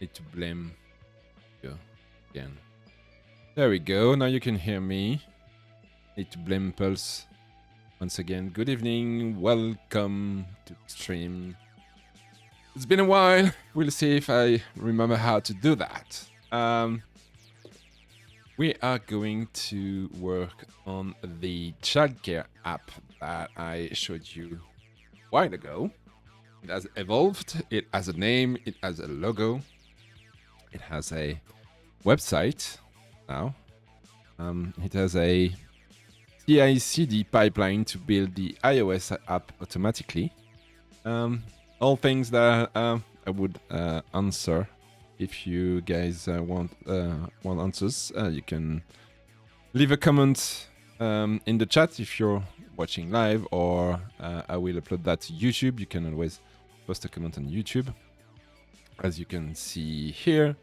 Need to blame you again. There we go. Now you can hear me. Need to blame Pulse once again. Good evening. Welcome to the stream. It's been a while. We'll see if I remember how to do that. We are going to work on the childcare app that I showed you a while ago. It has evolved. It has a name. It has a logo. It has a website now. It has a CI/CD pipeline to build the iOS app automatically. All things that I would answer. If you guys want answers, you can leave a comment in the chat if you're watching live, or I will upload that to YouTube. You can always post a comment on YouTube. As you can see here,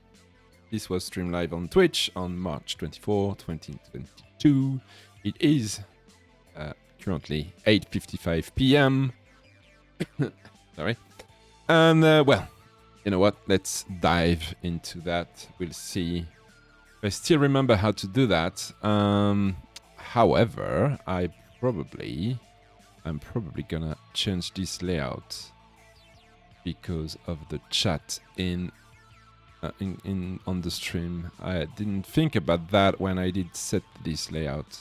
this was streamed live on Twitch on March 24, 2022. It is currently 8:55 p.m. Sorry. And, well, you know what? Let's dive into that. We'll see. I still remember how to do that. However, I'm probably gonna change this layout because of the chat in on the stream. I didn't think about that when I did set this layout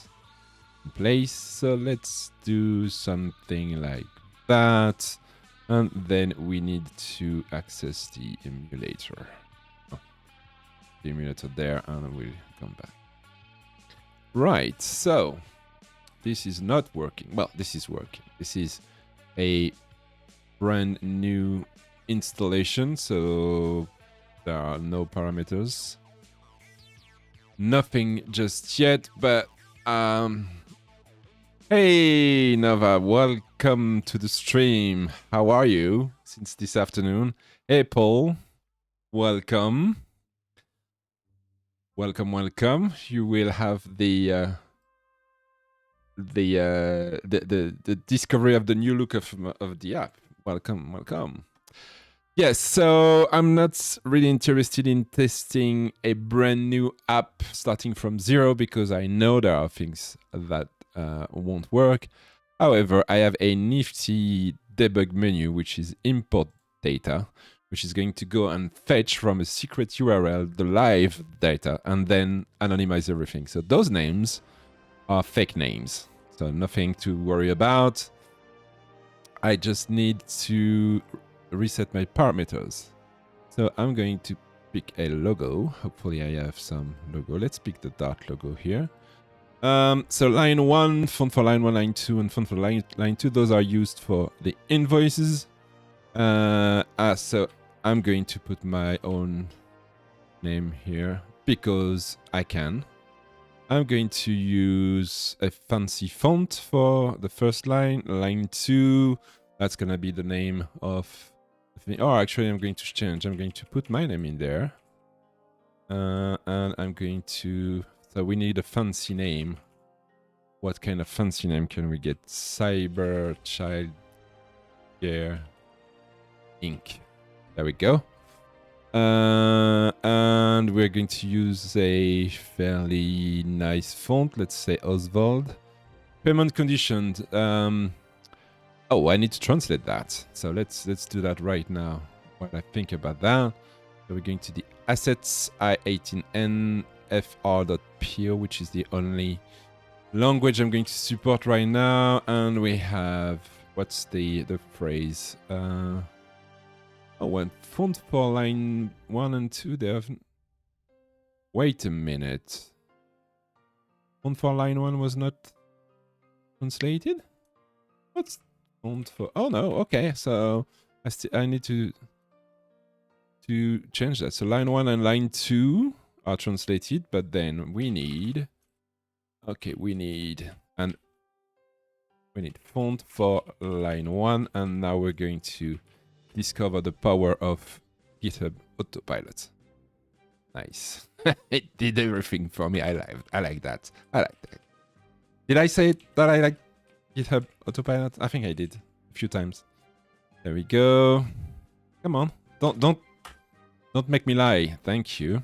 in place. So let's do something like that. And then we need to access the emulator. Oh, the emulator there, and we'll come back. Right, so this is not working. Well, this is working. This is a brand new installation, so there are no parameters. Nothing just yet, but hey Nova, welcome to the stream. How are you since this afternoon? Hey Paul, welcome. Welcome. You will have the discovery of the new look of the app. Welcome. Yes, so I'm not really interested in testing a brand new app starting from zero because I know there are things that won't work. However, I have a nifty debug menu, which is import data, which is going to go and fetch from a secret URL the live data and then anonymize everything. So those names are fake names, so nothing to worry about. I just need to reset my parameters. So I'm going to pick a logo. Hopefully I have some logo. Let's pick the Dart logo here. So line 1, font for line 1, line 2, and font for line 2, those are used for the invoices. So I'm going to put my own name here because I can. I'm going to use a fancy font for the first line. Line 2, that's going to be the name of the thing. Oh, actually, I'm going to change. I'm going to put my name in there. And I'm going to... So we need a fancy name. What kind of fancy name can we get? Cyber Child Care Inc. There we go. And we're going to use a fairly nice font. Let's say Oswald. Payment conditions. Oh, I need to translate that. So let's do that right now. While I think about that. So we're going to the assets I18N fr.po, which is the only language I'm going to support right now. And we have, what's the phrase? Oh, when font for line 1 and 2, they have... Wait a minute. Font for line 1 was not translated? What's font for... Oh no, okay, so I need to change that. So line 1 and line 2 are translated, but then we need... Okay, we need font for line 1, and now we're going to discover the power of GitHub Autopilot. Nice. It did everything for me. I like that. Did I say that I like GitHub Autopilot? I think I did a few times. There we go. Come on. Don't Don't make me lie. Thank you.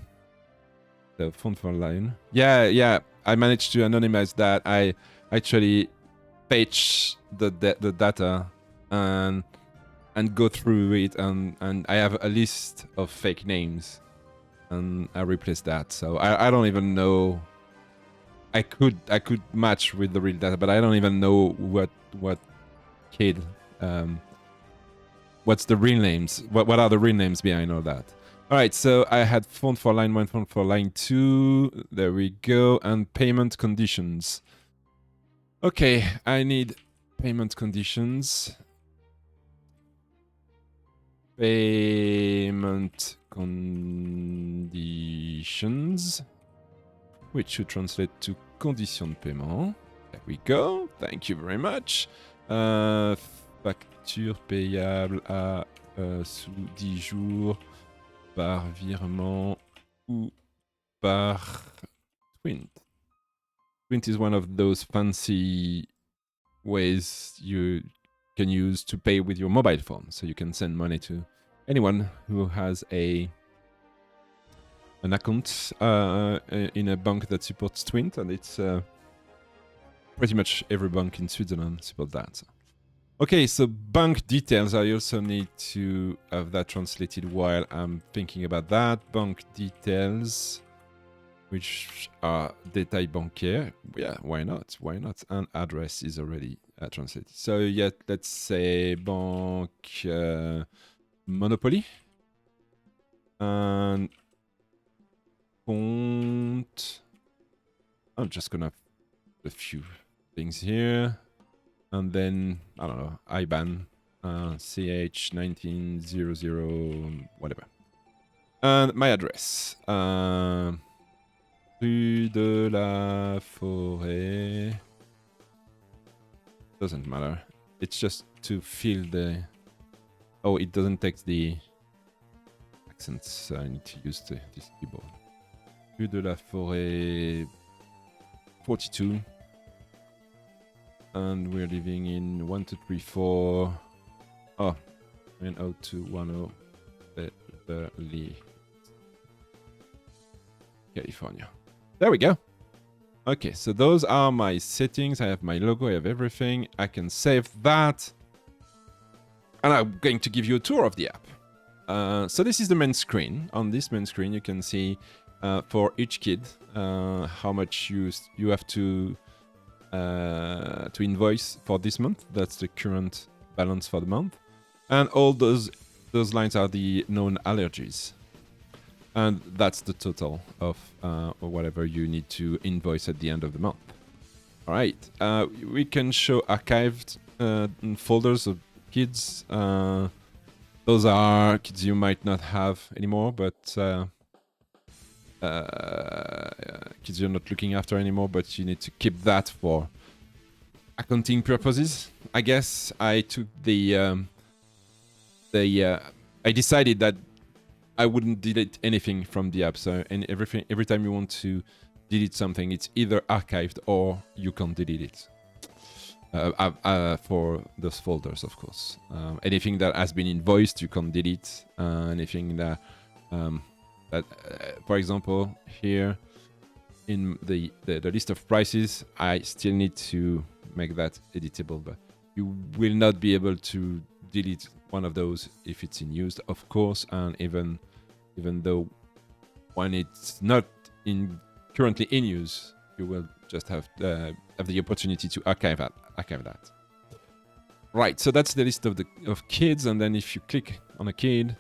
The phone for line. Yeah. I managed to anonymize that. I actually fetch the data and go through it, and I have a list of fake names, and I replace that. So I don't even know. I could match with the real data, but I don't even know what kid. What's the real names? What are the real names behind all that? All right, so I had phone for line 1, phone for line 2. There we go. And payment conditions. Okay, I need payment conditions. Payment conditions, which should translate to conditions de paiement. There we go. Thank you very much. Facture payable à sous 10 jours par virement ou par Twint. Twint is one of those fancy ways you can use to pay with your mobile phone. So you can send money to anyone who has an account in a bank that supports Twint, and it's pretty much every bank in Switzerland supports that. Okay, so bank details, I also need to have that translated while I'm thinking about that. Bank details, which are détails bancaires. Yeah, why not? Why not? And address is already translated. So yeah, let's say bank Monopoly. And compte. I'm just gonna have a few things here. And then, I don't know, IBAN, CH1900, whatever. And my address. Rue de la Forêt. Doesn't matter. It's just to fill the... Oh, it doesn't take the accents, so I need to use this keyboard. Rue de la Forêt 42. And we're living in 1234. Oh, 90210 Beverly, California. There we go. Okay, so those are my settings. I have my logo, I have everything. I can save that. And I'm going to give you a tour of the app. So this is the main screen. On this main screen, you can see for each kid how much you have to invoice for this month. That's the current balance for the month. And all those lines are the known allergies. And that's the total of whatever you need to invoice at the end of the month. All right. We can show archived folders of kids. Those are kids you might not have anymore, but kids you're not looking after anymore, but you need to keep that for accounting purposes. I guess I took I decided that I wouldn't delete anything from the app. So every time you want to delete something, it's either archived or you can't delete it. For those folders, of course. Anything that has been invoiced, you can't delete. Anything that, for example, here in the list of prices, I still need to make that editable, but you will not be able to delete one of those if it's in use, of course. And even though when it's not currently in use, you will just have the opportunity to archive that. Right, so that's the list of kids, and then if you click on a kid,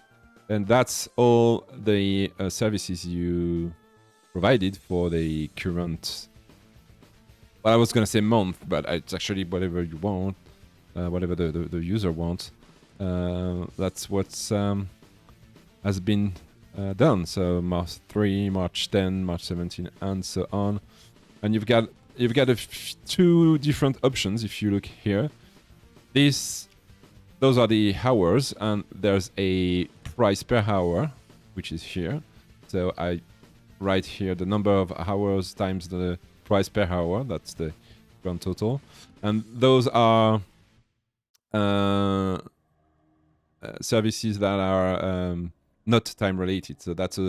then that's all the services you provided for the current. Well, I was gonna say month, but it's actually whatever you want, whatever the user wants. That's what's has been done. So March 3, March 10, March 17, and so on. And you've got two different options if you look here. Those are the hours, and there's a price per hour, which is here. So I write here the number of hours times the price per hour. That's the grand total. And those are services that are not time related. So that's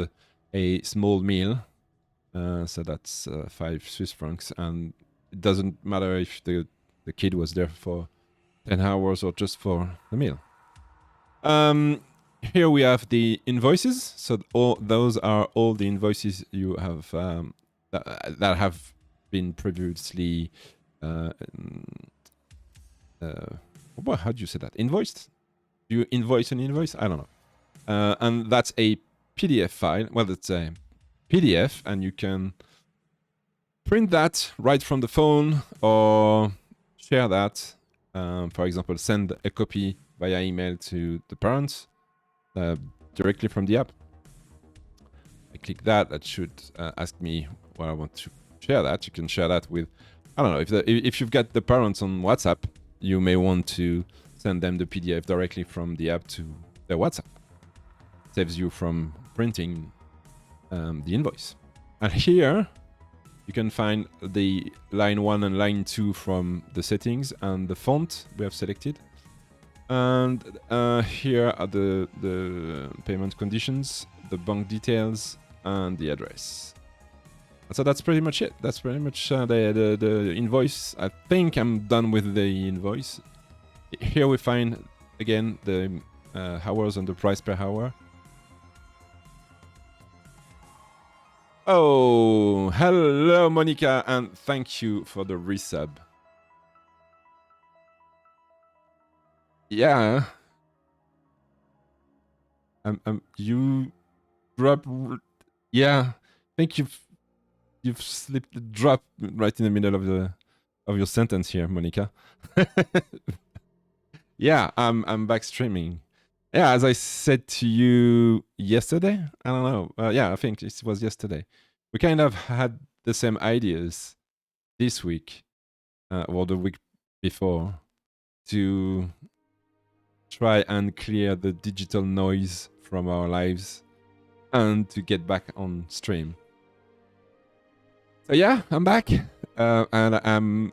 a small meal. So that's 5 Swiss francs, and it doesn't matter if the kid was there for 10 hours or just for the meal. Here we have the invoices. So all those are all the invoices you have that have been previously how do you say that? Invoiced? Do you invoice an invoice? I don't know. And that's a PDF file. Well, it's a PDF, and you can print that right from the phone or share that. For example, send a copy via email to the parents directly from the app. I click that. That should ask me what I want to share that. You can share that with, I don't know, if you've got the parents on WhatsApp, you may want to send them the PDF directly from the app to their WhatsApp. Saves you from printing the invoice. And here you can find the line 1 and line 2 from the settings and the font we have selected. And here are the payment conditions, the bank details, and the address. So that's pretty much it. That's pretty much the invoice. I think I'm done with the invoice. Here we find, again, the hours and the price per hour. Oh, hello, Monica, and thank you for the resub. Yeah. You drop. Yeah, I think you've slipped the drop right in the middle of your sentence here, Monica. Yeah, I'm back streaming. Yeah, as I said to you yesterday, I don't know. Yeah, I think it was yesterday. We kind of had the same ideas this week, or the week before, to try and clear the digital noise from our lives and to get back on stream. So yeah, I'm back, and I'm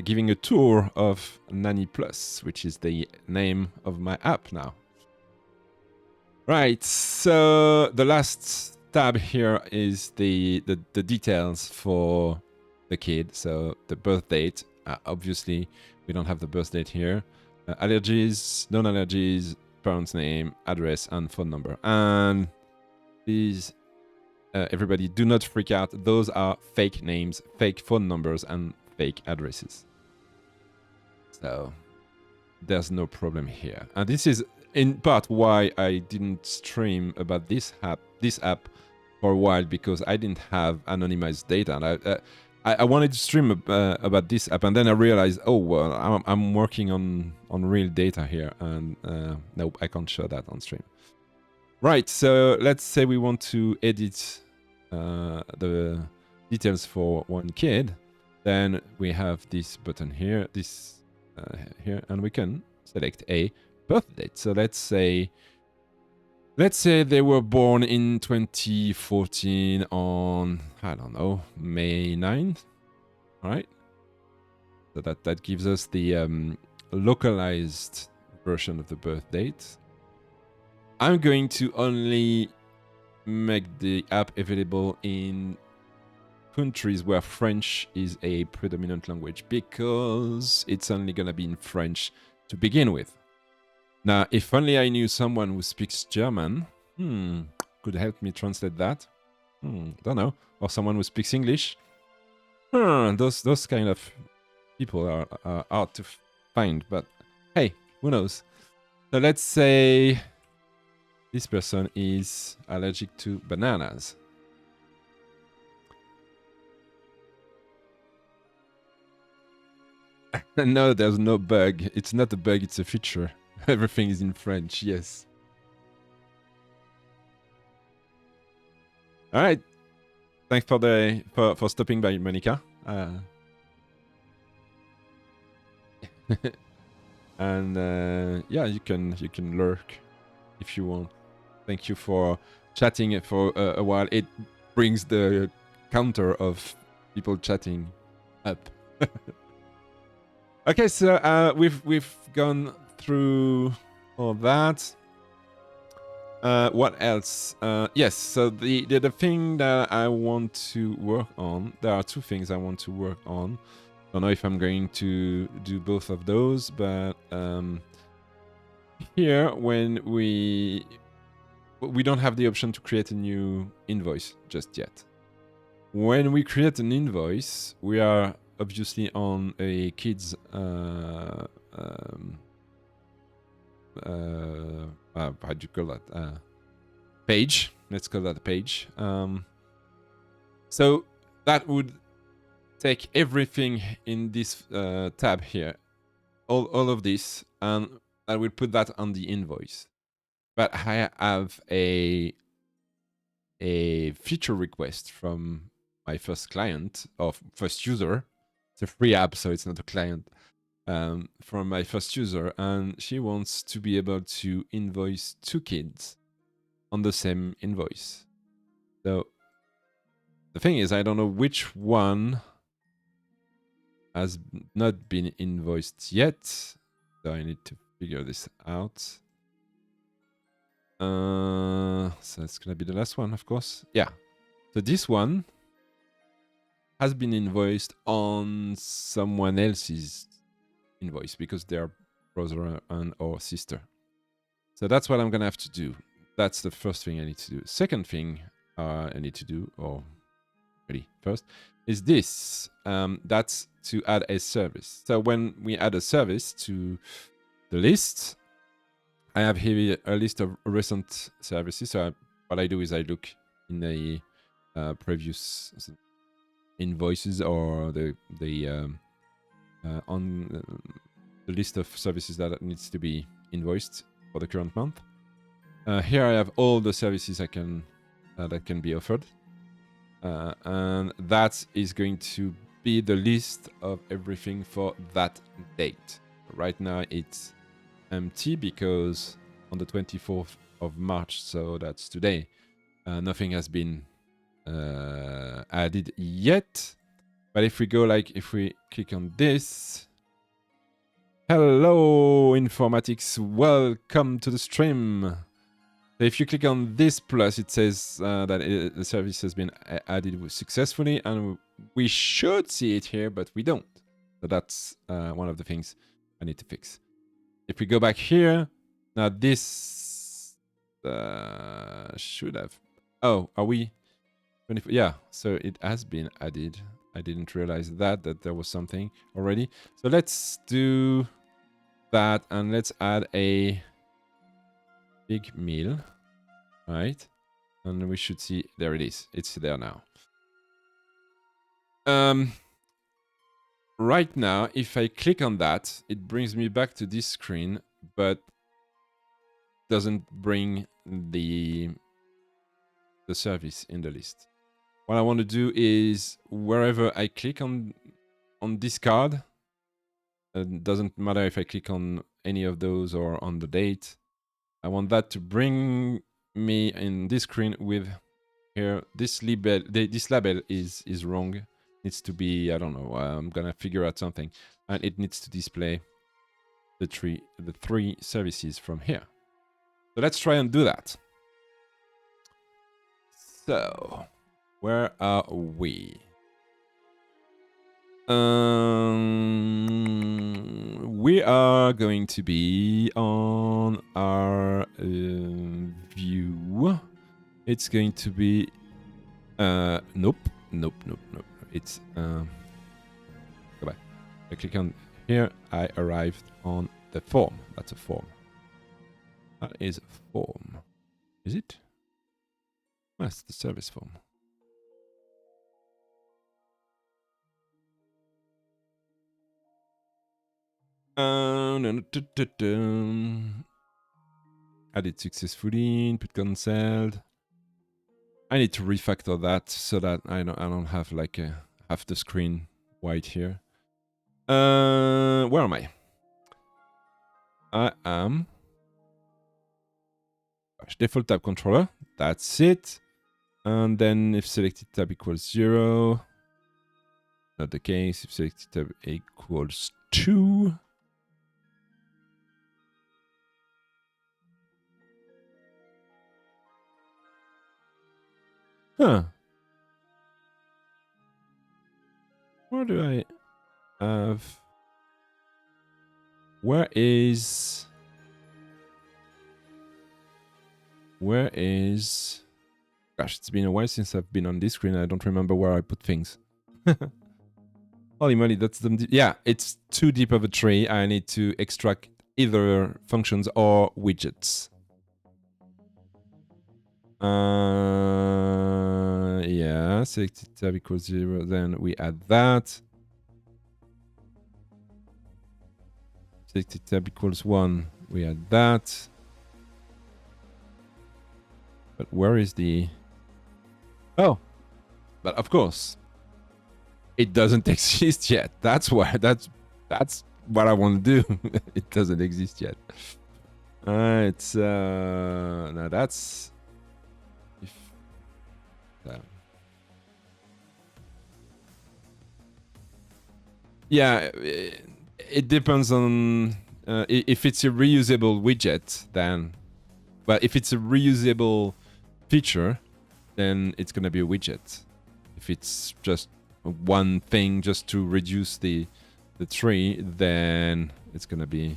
giving a tour of Nanny Plus, which is the name of my app now. Right, so the last tab here is the details for the kid. So the birth date, obviously we don't have the birth date here. Allergies, non-allergies, parent's name, address, and phone number. And please, everybody, do not freak out. Those are fake names, fake phone numbers, and fake addresses. So there's no problem here. And this is in part why I didn't stream about this app for a while, because I didn't have anonymized data. And I wanted to stream about this app, and then I realized, oh well, I'm working on real data here, and nope, I can't show that on stream. Right, so let's say we want to edit the details for one kid. Then we have this button here, here, and we can select a birth date. So let's say they were born in 2014 on, I don't know, May 9th. All right. So that gives us the localized version of the birth date. I'm going to only make the app available in countries where French is a predominant language, because it's only going to be in French to begin with. Now, if only I knew someone who speaks German, could help me translate that. Don't know. Or someone who speaks English. Those kind of people are hard to find, but hey, who knows? So let's say this person is allergic to bananas. No, there's no bug. It's not a bug, it's a feature. Everything is in French, yes. All right. Thanks for stopping by, Monica. And yeah, you can lurk if you want. Thank you for chatting for a while. It brings the counter of people chatting up. Okay, so we've gone through all that. What else? Yes, so the thing that I want to work on, there are two things I want to work on. Don't know if I'm going to do both of those, but here when we don't have the option to create a new invoice just yet. When we create an invoice, we are obviously on a kid's how do you call that? Page. Let's call that a page. So that would take everything in this tab here, all of this, and I will put that on the invoice. But I have a feature request from my first client or first user. It's a free app, so it's not a client. From my first user, and she wants to be able to invoice 2 kids on the same invoice. So the thing is, I don't know which one has not been invoiced yet, so I need to figure this out. So it's gonna be the last one, of course. Yeah. So this one has been invoiced on someone else's invoice because they're brother and or sister. So that's what I'm gonna have to do. That's the first thing I need to do. Second thing I need to do, or ready first, is this. That's to add a service. So when we add a service to the list, I have here a list of recent services. So what I do is I look in the previous invoices or on the list of services that needs to be invoiced for the current month. Here I have all the services I can that can be offered, and that is going to be the list of everything for that date. Right now it's empty because on the 24th of March, so that's today, nothing has been added yet. But if we go if we click on this, hello informatics, welcome to the stream. So if you click on this plus, it says that the service has been added successfully, and we should see it here, but we don't. So that's one of the things I need to fix. If we go back here, now this should have... Oh, are we... Yeah, so it has been added. I didn't realize that there was something already. So let's do that, and let's add a big meal, right? And we should see, there it is. It's there now. Right now, if I click on that, it brings me back to this screen, but doesn't bring the service in the list. What I want to do is wherever I click on this card, it doesn't matter if I click on any of those or on the date, I want that to bring me in this screen with here, this label. This label is wrong. It needs to be, I don't know, I'm gonna figure out something, and it needs to display the three services from here. So let's try and do that. So where are we? We are going to be on our view. It's going to be nope. It's go back. I click on here. I arrived on the form. That's a form. That is a form. Is it? That's the service form. Added successfully. Input cancelled. I need to refactor that so that I don't have like half the screen white here. Where am I? I am default tab controller. That's it. And then if selected tab equals 0, not the case. If selected tab equals 2, Huh. Where do I have... Where is... Gosh, it's been a while since I've been on this screen. I don't remember where I put things. Holy moly, that's the... Yeah, it's too deep of a tree. I need to extract either functions or widgets. Yeah, selected tab equals 0. Then we add that. Selected tab equals 1. We add that. But where is the... Oh, but of course, it doesn't exist yet. That's why. That's what I want to do. It doesn't exist yet. It's now that's if yeah, it depends on if it's a reusable widget, then, but if it's a reusable feature, then it's gonna be a widget. If it's just one thing just to reduce the tree, then it's gonna be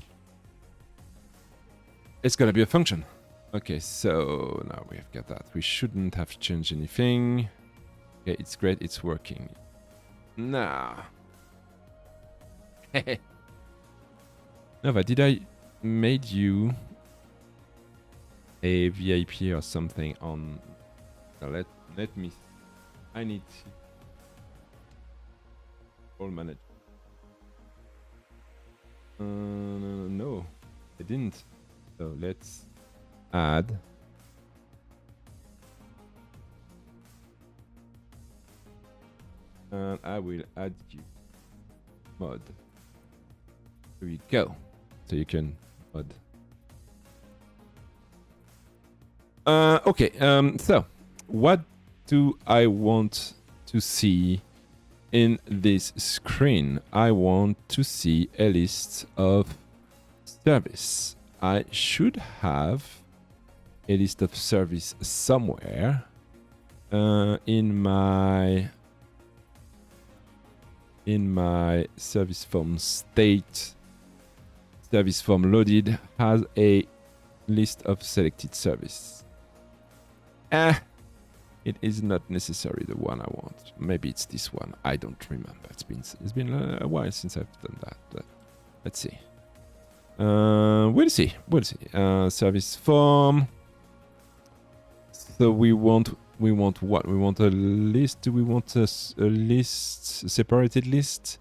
a function. Okay, so now we have got that. We shouldn't have changed anything. Okay, it's great, it's working. Nah. Nova, did I made you a VIP or something on... Let me... I need to... All manage. No, I didn't. So let's add. And I will add you mod. Here we go. So you can mod. Okay. So what do I want to see in this screen? I want to see a list of service. I should have a list of service somewhere in my service form state. Service form loaded has a list of selected service. It is not necessarily the one I want. Maybe it's this one. I don't remember. It's been a while since I've done that. But let's see. We'll see. Service form. So we want what? We want a list. Do we want a list, a separated list?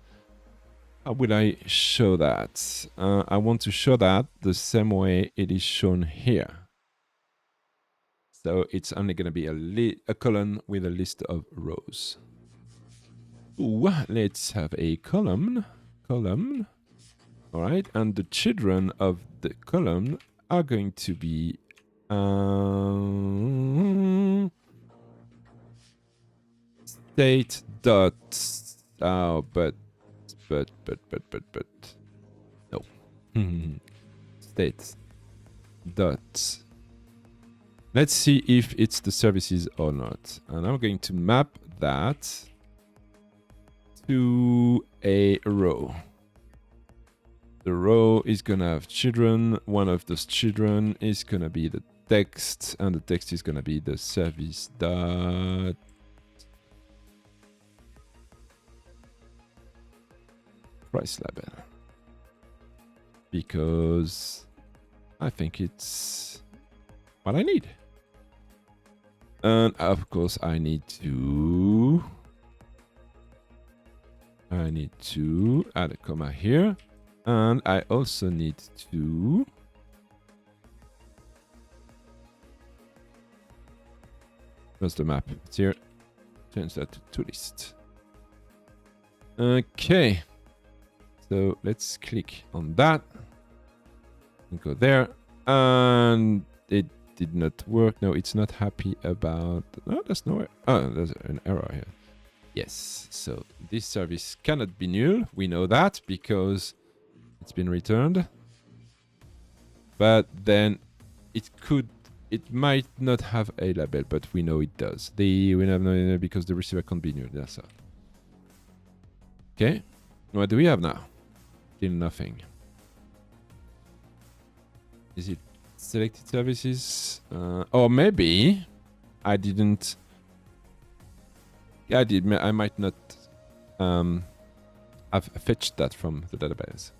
How would I show that? I want to show that the same way it is shown here. So it's only going to be a column with a list of rows. Ooh, let's have a column. All right, and the children of the column are going to be state dot. Oh, but no. State dot. Let's see if it's the services or not. And I'm going to map that to a row. The row is going to have children. One of those children is going to be the text, and the text is going to be the service dot price label. Because I think it's what I need. And of course I need to add a comma here. And I also need to where's the map? It's here. Change that to list. Okay. So let's click on that and go there. And it did not work. No, it's not happy about... No, there's nowhere. Oh, there's an error here. Yes. So this service cannot be null. We know that because it's been returned. But then it it might not have a label, but we know it does. We have no because the receiver can't be new. That's all. Okay. What do we have now? Still nothing. Is it selected services? Or maybe I didn't. Yeah, I did. I might not have fetched that from the database.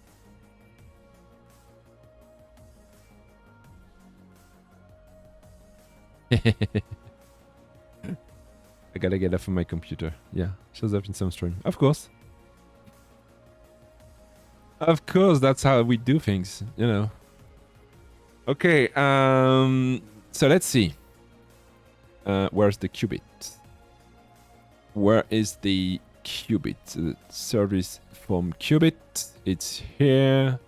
I gotta get that from my computer. Yeah, shows up in some stream. Of course. Of course, that's how we do things, you know. Okay, so let's see. Where's the qubit? Where is the qubit? Service form qubit. It's here.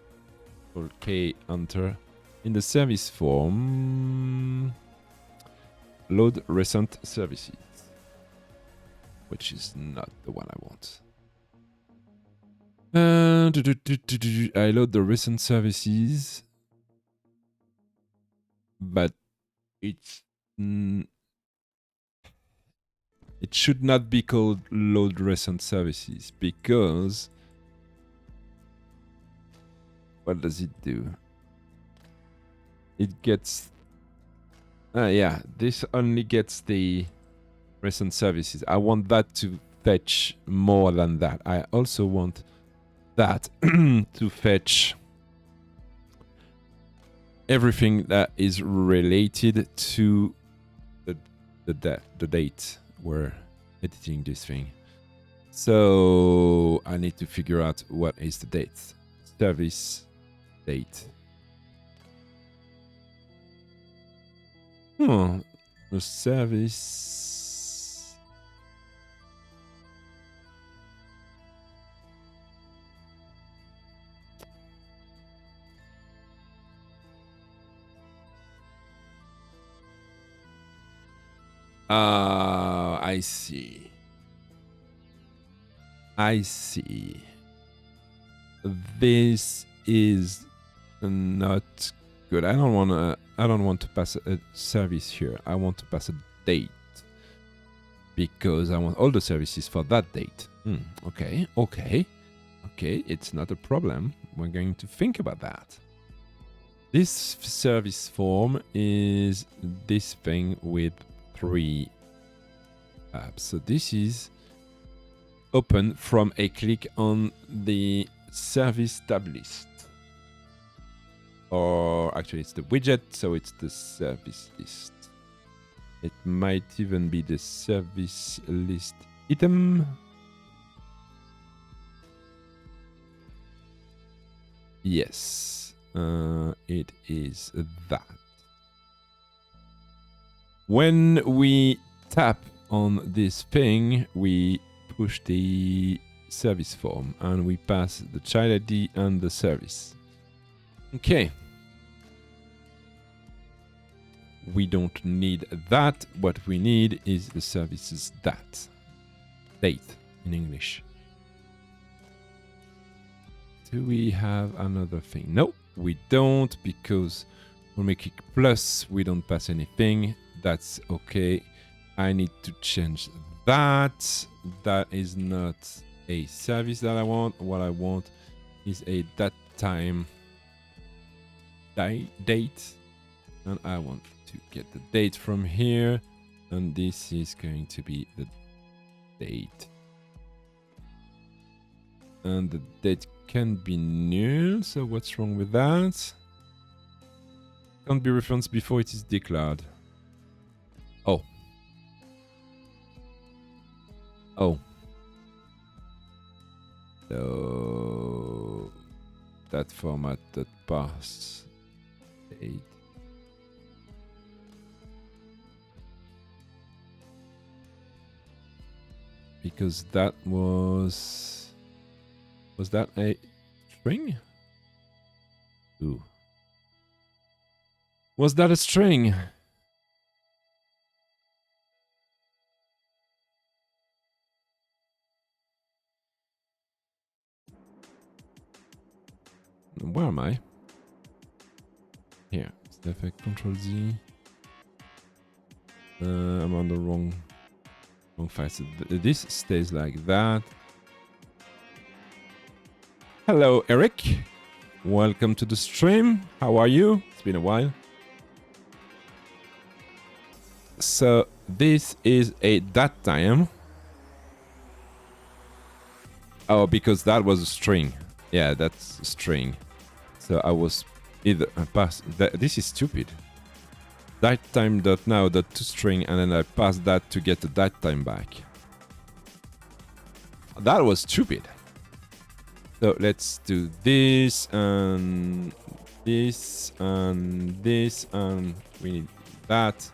Okay, enter. In the service form, load recent services, which is not the one I want. I load the recent services, but it's it should not be called load recent services because what does it do? It gets yeah, this only gets the recent services. I want that to fetch more than that. I also want that to fetch everything that is related to the date we're editing this thing. So I need to figure out what is the date. Service date. The service. I see. I see. This is not good. I don't want to pass a service here. I want to pass a date because I want all the services for that date. Okay. It's not a problem. We're going to think about that. This service form is this thing with 3 tabs. So this is open from a click on the service tab list. Or actually it's the widget, so it's the service list. It might even be the service list item. Yes, it is that. When we tap on this thing, we push the service form and we pass the child ID and the service. Okay. We don't need that. What we need is the services date in English. Do we have another thing? No, we don't, because when we click plus, we don't pass anything. That's okay. I need to change that. That is not a service that I want. What I want is a datetime date, and I want to get the date from here, and this is going to be the date, and the date can be null. So what's wrong with that? Can't be referenced before it is declared. Oh. So that format that pass date. Because that was that a string? Ooh. Was that a string? Where am I? Here. Effect Control Z. I'm on the wrong file. So this stays like that. Hello, Eric. Welcome to the stream. How are you? It's been a while. So this is a that time. Oh, because that was a string. Yeah, that's a string. So I was either pass that. This is stupid. Datetime.now.toString, and then I passed that to get the datetime back. That was stupid. So let's do this and this and this, and we need that,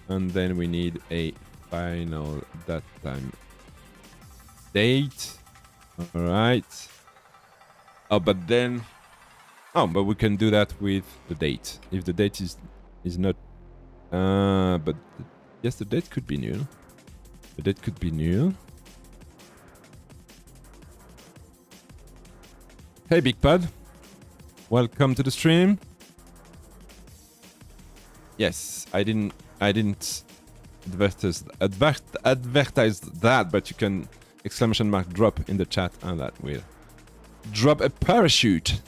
and then we need a final datetime date. All right. Oh, but then, but we can do that with the date. If the date is not, but yes, the date could be new. The date could be new. Hey, Big Pud. Welcome to the stream. Yes, I didn't advertise that, but you can exclamation mark drop in the chat, and that will drop a parachute.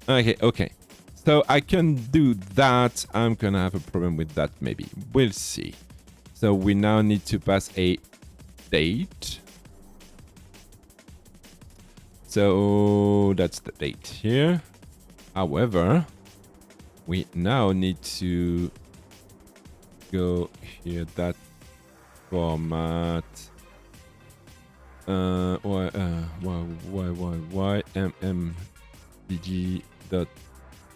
Okay. So I can do that. I'm gonna have a problem with that, maybe. We'll see. So we now need to pass a date. So that's the date here. However, we now need to go here, that format. Why mmdg dot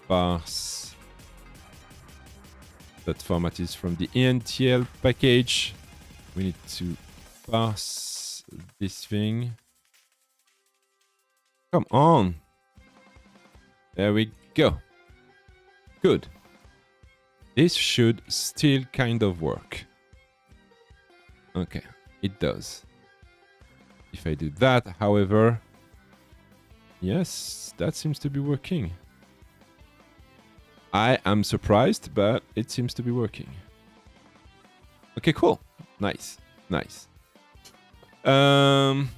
parse. That format is from the ENTL package. We need to parse this thing. Come on. There we go. Good. This should still kind of work. Okay, it does. If I do that, however, yes, that seems to be working. I am surprised, but it seems to be working. Okay, cool. Nice. Oh,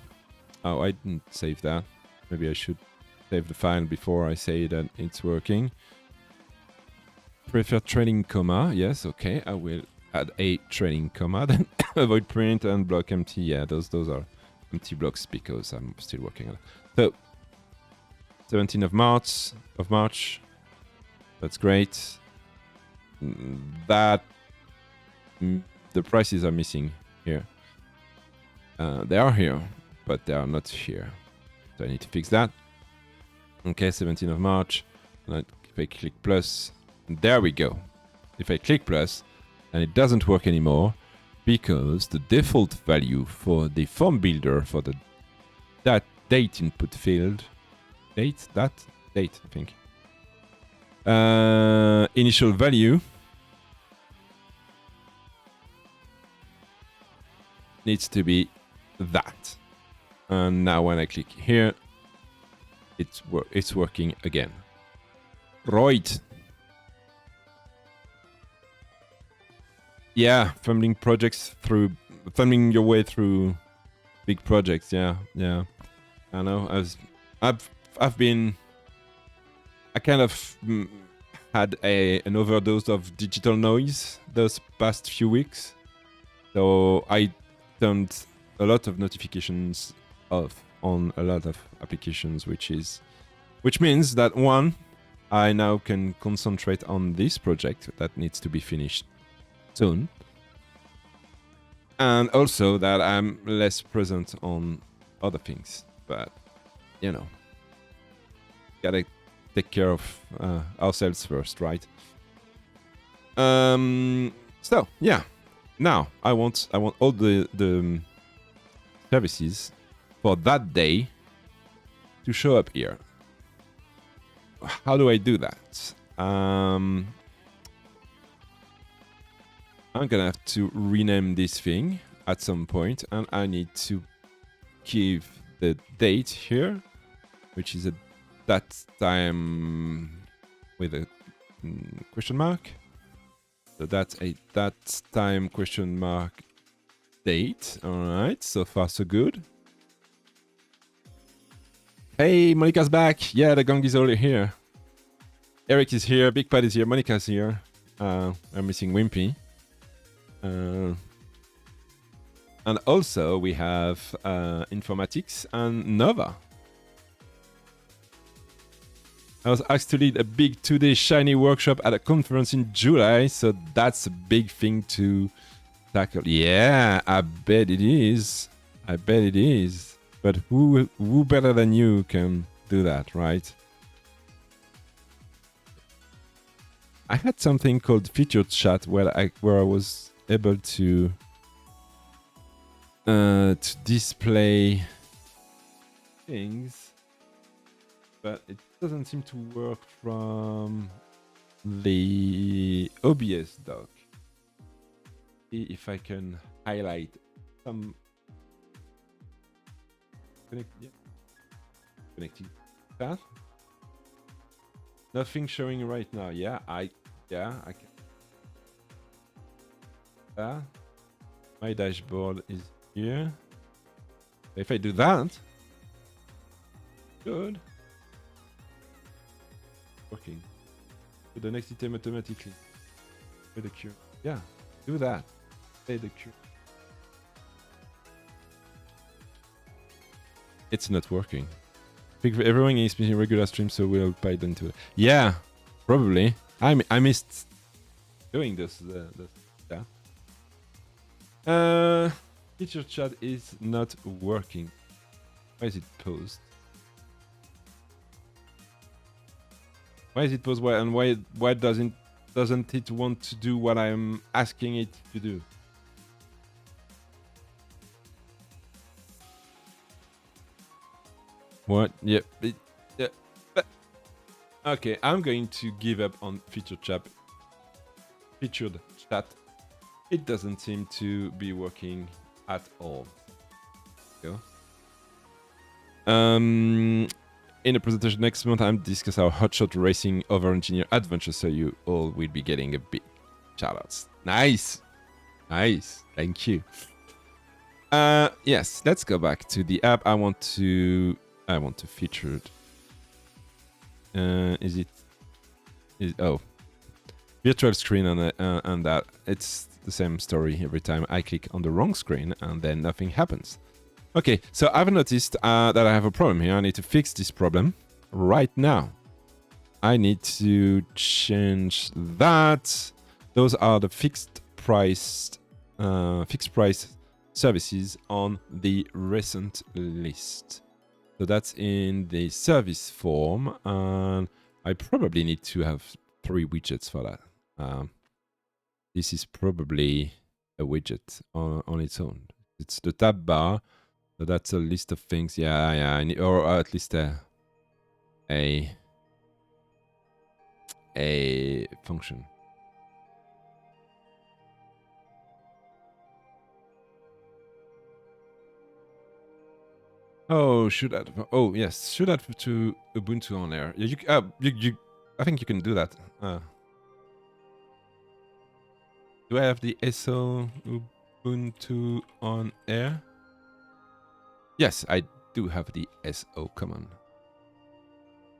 I didn't save that. Maybe I should save the file before I say that it's working. Prefer trailing comma. Yes, okay. I will add a trailing comma. Then avoid print and block empty. Yeah, those are empty blocks because I'm still working on it. So 17th of March. That's great. The prices are missing here. They are here, but they are not here. So I need to fix that. Okay, 17th of March. And if I click plus, there we go. If I click plus, and it doesn't work anymore because the default value for the form builder for that date input field, I think. Initial value needs to be that. And now when I click here, it's working again. Right. Yeah, funding your way through big projects. Yeah. I know. I kind of had an overdose of digital noise those past few weeks. So I turned a lot of notifications off on a lot of applications, which means that one, I now can concentrate on this project that needs to be finished soon. And also that I'm less present on other things. But, gotta take care of ourselves first, right? So, yeah. Now, I want all the services for that day to show up here. How do I do that? I'm gonna have to rename this thing at some point, and I need to give the date here, which is that time with a question mark. So that's a that time question mark date. All right, so far so good. Hey, Monica's back. Yeah, the gang is all here. Eric is here. Big Pat is here. Monica's here. I'm missing Wimpy. And also we have Informatics and Nova. I was asked to lead a big 2-day Shiny workshop at a conference in July, so that's a big thing to tackle. Yeah, I bet it is. I bet it is. But who better than you can do that, right? I had something called featured chat where I was able to display things, but it doesn't seem to work from the OBS doc. See if I can highlight some connecting that. Nothing showing right now. Yeah, I can. My dashboard is here. If I do that, good. Working. To the next item automatically. Play the queue. Yeah, do that. Play the queue. It's not working. I think everyone is missing regular stream, so we'll pipe into it. Yeah, probably. I missed doing this. Yeah. Feature chat is not working. Why is it paused? Why is it paused? Why and why doesn't it want to do what I'm asking it to do? What? Yep. Yeah. Okay, I'm going to give up on featured chat. It doesn't seem to be working at all. Go. In a presentation next month, I'm discuss our hotshot racing over engineer adventure, so you all will be getting a big shoutouts. Nice. Thank you. Yes, let's go back to the app. I want to feature it. Virtual screen on that. It's the same story every time I click on the wrong screen and then nothing happens. Okay, so I've noticed that I have a problem here. I need to fix this problem right now. I need to change that. Those are the fixed price services on the recent list. So that's in the service form, and I probably need to have 3 widgets for that. This is probably a widget on its own. It's the tab bar, so that's a list of things. Yeah, I need, or at least a function. Oh, should add. Oh, yes, should add to Ubuntu on air. You I think you can do that. Do I have the SO Ubuntu on air? Yes, I do have the SO. Come on.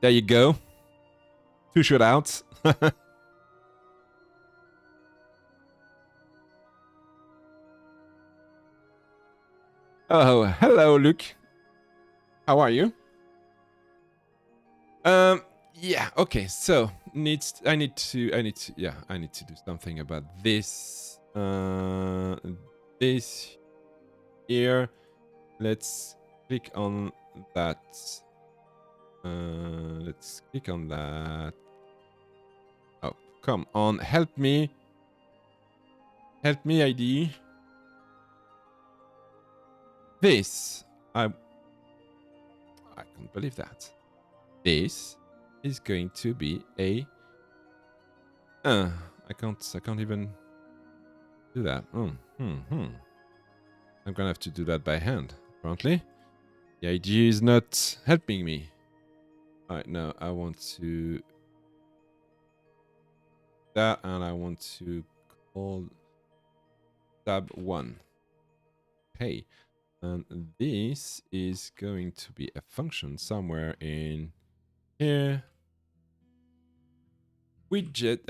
There you go. 2 shoutouts. Oh, hello, Luke. How are you? Yeah, okay, so I need to do something about this. This here. Let's click on that. Let's click on that. Oh, come on, help me. Help me, ID. This. I can't believe that. This is going to be a I can't even do that. I'm gonna have to do that by hand, apparently. The idea is not helping me. Alright, now I want to that, and I want to all tab 1. Okay. And this is going to be a function somewhere in here. Widget.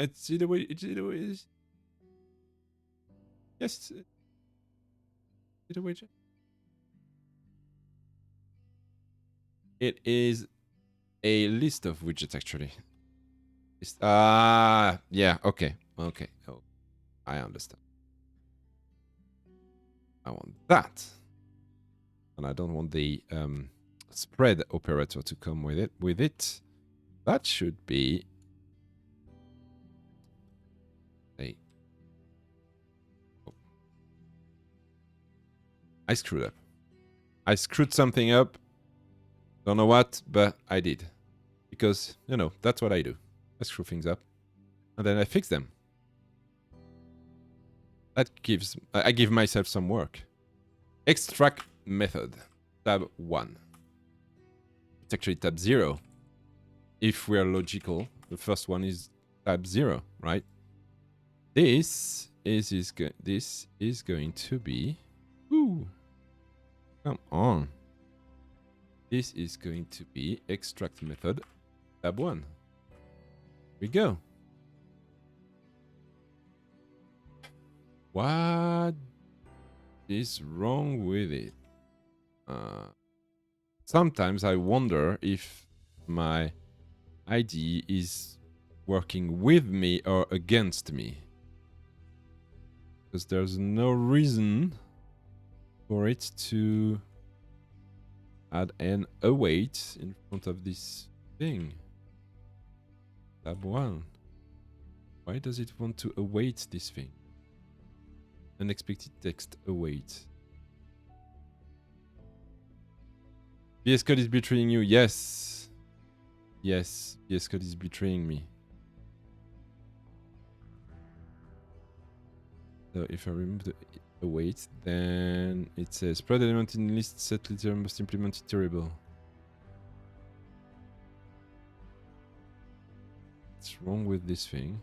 It's either way. It's either way. Yes. It's a widget. It is a list of widgets actually. Yeah. Okay. Okay. Oh, I understand. I want that, and I don't want the spread operator to come with it. That should be a. Oh. I screwed up. I screwed something up. Don't know what, but I did, because you know that's what I do. I screw things up, and then I fix them. I give myself some work. Extract method, tab 1. It's actually tab 0. If we are logical, the first one is tab 0, right? This is going to be. Ooh, come on. This is going to be extract method, tab 1. Here we go. What is wrong with it? Sometimes I wonder if my IDE is working with me or against me. Because there's no reason for it to add an await in front of this thing. Tab 1. Why does it want to await this thing? Unexpected text await. VS Code is betraying you. Yes. Yes, VS Code is betraying me. So if I remove the await, then it says spread element in list set literal must implement iterable. What's wrong with this thing?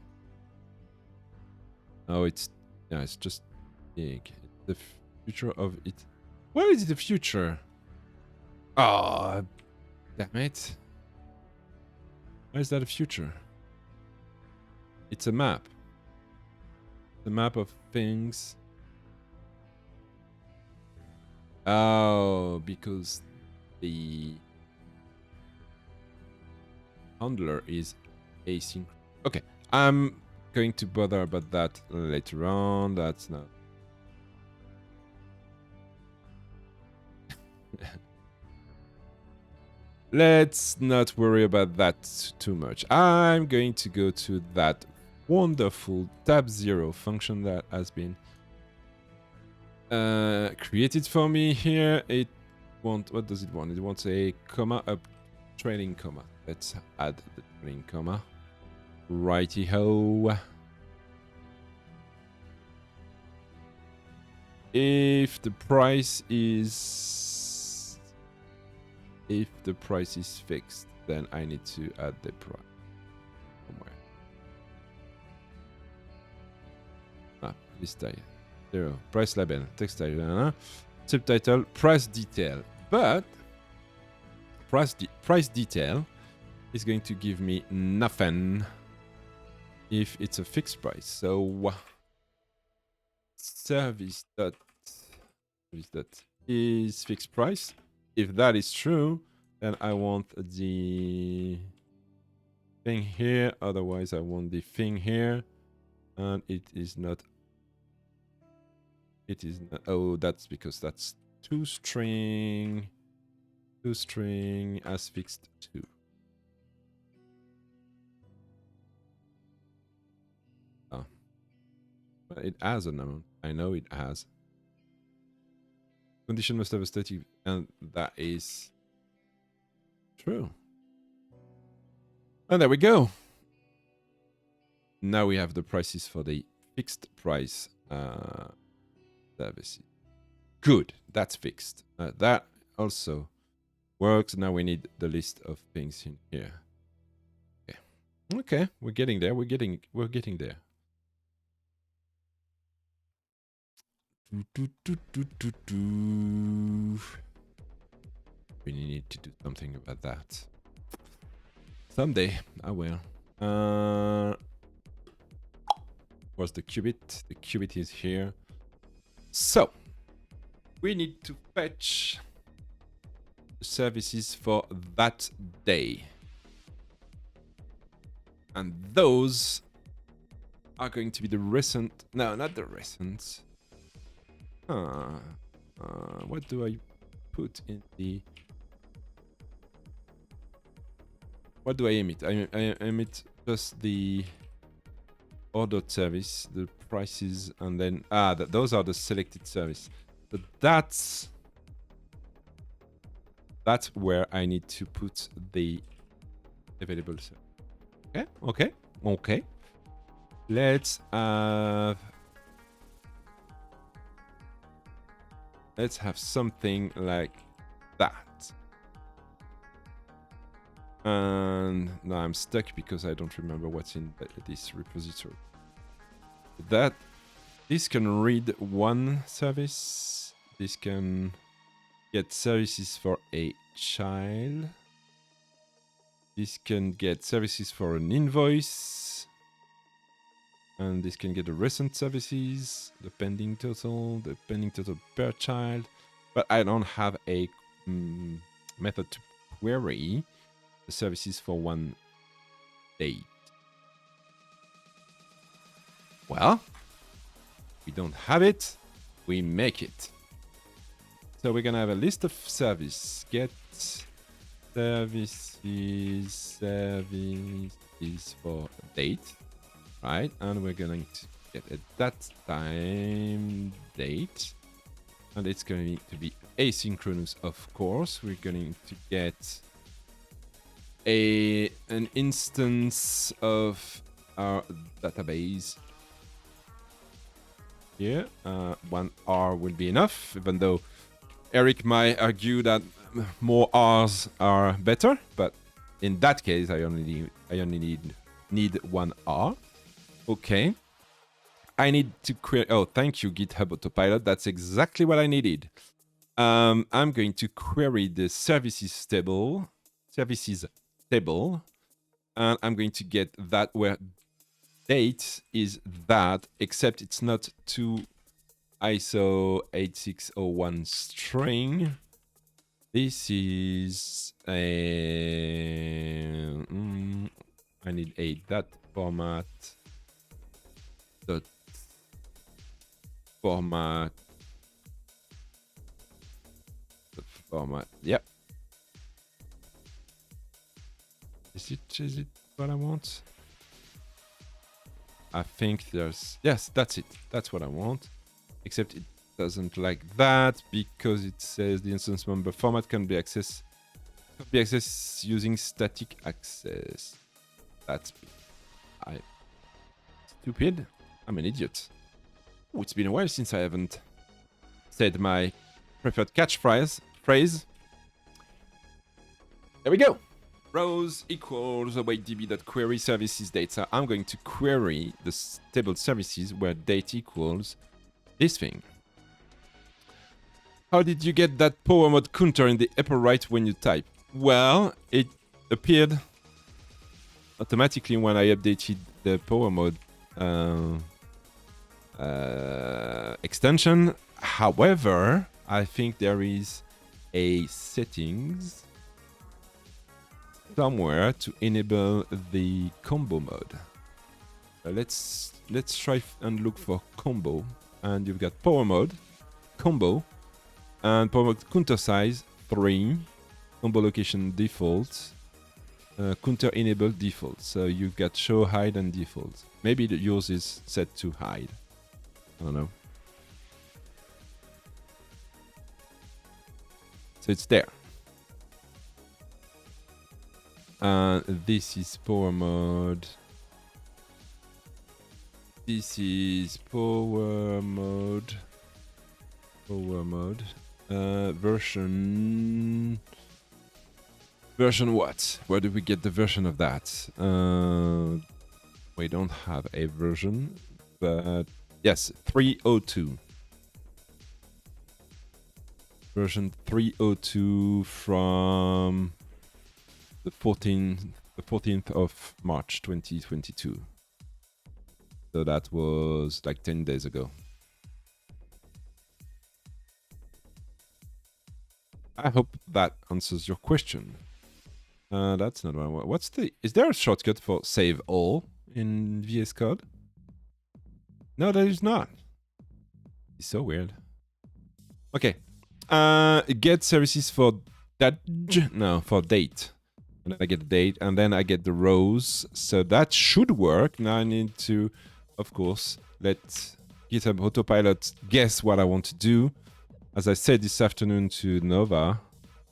Oh, it's just big. It's the future of it. Where is the future? Oh, damn it. Why is that a future? It's a map. The map of things. Oh, because the handler is asynchronous. Okay, I'm going to bother about that later on. That's not. Let's not worry about that too much. I'm going to go to that wonderful tab 0 function that has been created for me here. What does it want? It wants a comma, a trailing comma. Let's add the trailing comma. Righty ho. If the price is fixed, then I need to add the price somewhere. List type 0, price label, text title, subtitle, price detail. But price detail is going to give me nothing if it's a fixed price. So service dot is fixed price. If that is true, then I want the thing here. Otherwise, I want the thing here, and it is not. It is not. Oh, that's because that's toString as fixed 2. Oh, but it has an amount. I know it has. Condition must have a static, and that is true. And there we go. Now we have the prices for the fixed price services. Good, that's fixed. That also works. Now we need the list of things in here. Okay, we're getting there. We're getting there. We need to do something about that. Someday, I will. Where's the qubit? The qubit is here. So, we need to fetch services for that day. And those are going to be the recent... No, not the recent. What do I put in the... What do I emit? I emit just the ordered service, the prices, and then... those are the selected service. But that's where I need to put the available service. Okay. Let's have something like that. And now I'm stuck because I don't remember what's in this repository. This can read one service. This can get services for a child. This can get services for an invoice. And this can get the recent services, the pending total per child. But I don't have a method to query the services for one date. Well, we don't have it, we make it. So we're gonna have a list of service. Get services for date, right? And we're going to get at that time date. And it's going to be asynchronous, of course. We're going to get an instance of our database here. 1R will be enough, even though Eric might argue that more R's are better, but in that case, I only need 1R. Okay. I need to query. Oh, thank you, GitHub Autopilot. That's exactly what I needed. I'm going to query the services table, and I'm going to get that where date is that, except it's not to ISO 8601 string. This is a... I need a dot format. Dot format. Dot format. Yep. Is it what I want? I think there's... Yes, that's it. That's what I want. Except it doesn't like that because it says the instance member format can be accessed using static access. That's stupid. I'm an idiot. Oh, it's been a while since I haven't said my preferred catchphrase. There we go. Rows equals awaitdb.query services date. So I'm going to query the table services where date equals this thing. How did you get that power mode counter in the upper right when you type? Well, it appeared automatically when I updated the power mode extension. However, I think there is a settings somewhere to enable the combo mode. Let's try and look for combo. And you've got power mode, combo, and power mode counter size 3, combo location default, counter enable default. So you've got show, hide, and default. Maybe yours is set to hide. I don't know. So it's there. This is power mode. This is power mode. Version what? Where do we get the version of that? We don't have a version, but yes, 302. version 302 from the 14th of March 2022. So that was like 10 days ago. I hope that answers your question. That's not one. What's the... Is there a shortcut for save all in VS Code? No, there is not. It's so weird. Okay. Get services for that... No, for date. And I get the date, and then I get the rows. So that should work. Now I need to, of course, let GitHub Autopilot guess what I want to do. As I said this afternoon to Nova,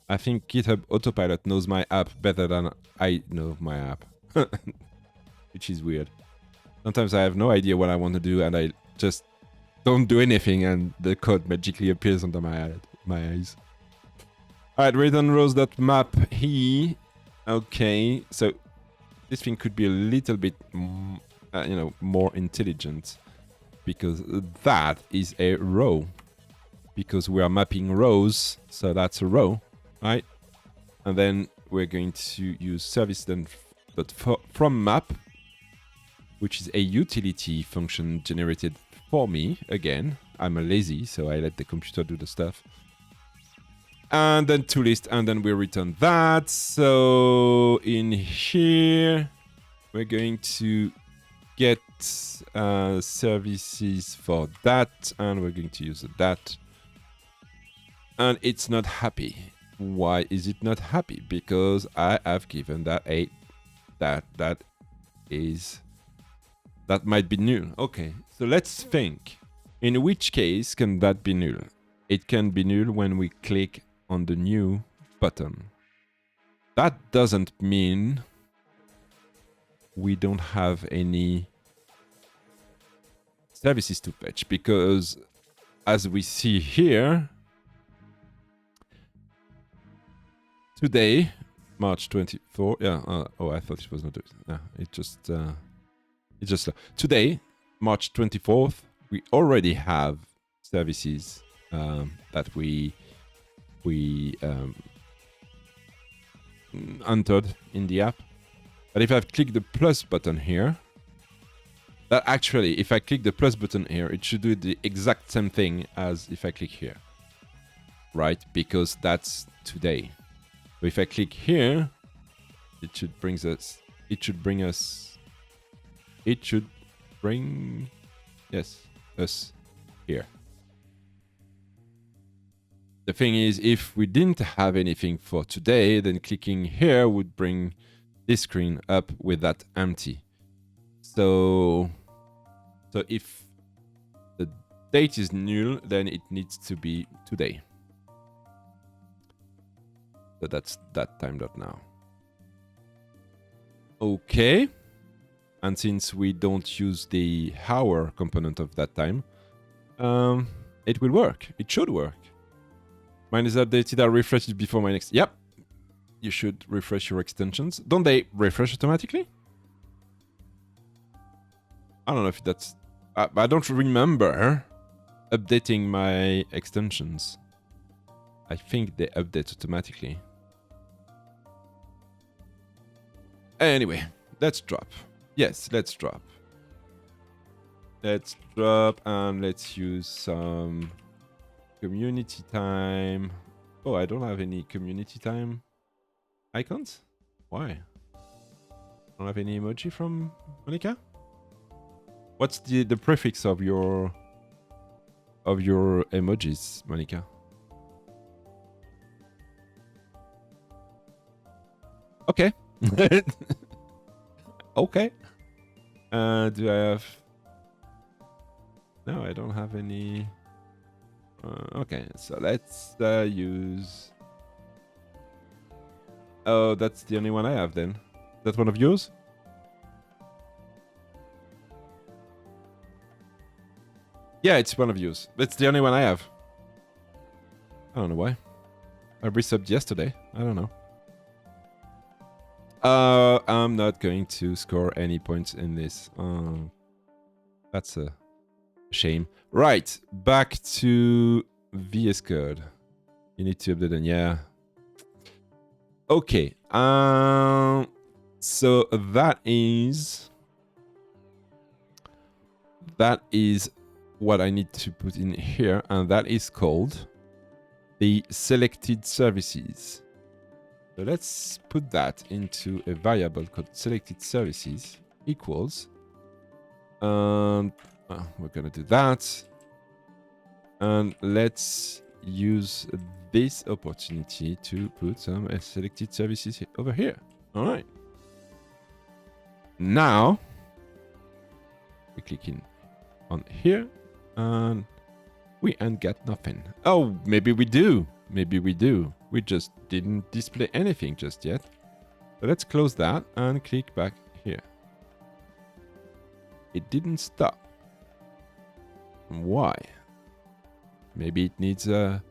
I think GitHub Autopilot knows my app better than I know my app. Which is weird. Sometimes I have no idea what I want to do, and I just don't do anything, and the code magically appears under my eyes. Alright, return rows.map here. Okay, so this thing could be a little bit, more intelligent, because that is a row. Because we are mapping rows, so that's a row, right? And then we're going to use service then from map, which is a utility function generated for me. Again, I'm a lazy, so I let the computer do the stuff. And then to list, and then we return that. So in here, we're going to get services for that, and we're going to use that. And it's not happy. Why is it not happy? Because I have given that a that might be null. Okay, so let's think. In which case can that be null? It can be null when we click on the new button. That doesn't mean we don't have any services to fetch, because as we see here, today, March 24. Yeah. I thought it was not. Yeah. It just. Today, March 24th. We already have services that we entered in the app. But if I click the plus button here, that actually, if I click the plus button here, it should do the exact same thing as if I click here, right? Because that's today. So if I click here, it should bring us. It should bring us. It should bring, yes, us here. The thing is, if we didn't have anything for today, then clicking here would bring this screen up with that empty. So if the date is null, then it needs to be today. So that's that time.now. Okay. And since we don't use the hour component of that time, it will work. It should work. Mine is updated. I'll refresh it before my next... Yep. You should refresh your extensions. Don't they refresh automatically? I don't know if that's... I don't remember updating my extensions. I think they update automatically. Anyway, let's drop. Yes, let's drop. Let's drop and let's use some community time. Oh, I don't have any community time icons? Why? I don't have any emoji from Monica? What's the prefix of your emojis, Monica? Okay. Okay. Do I have... No, I don't have any... okay, so let's use... Oh, that's the only one I have then. Is that one of yours? Yeah, it's one of yours. That's the only one I have. I don't know why. I resubbed yesterday. I don't know. I'm not going to score any points in this. That's a shame. Right, back to VS Code. You need to update them, yeah. Okay. So that is what I need to put in here, and that is called the selected services. So let's put that into a variable called selected services equals, and we're gonna do that, and let's use this opportunity to put some selected services over here. All right. Now we click in on here, and we ain't got nothing. Oh, maybe we do. Maybe we do. We just didn't display anything just yet. So let's close that and click back here. It didn't stop. Why? Maybe it needs a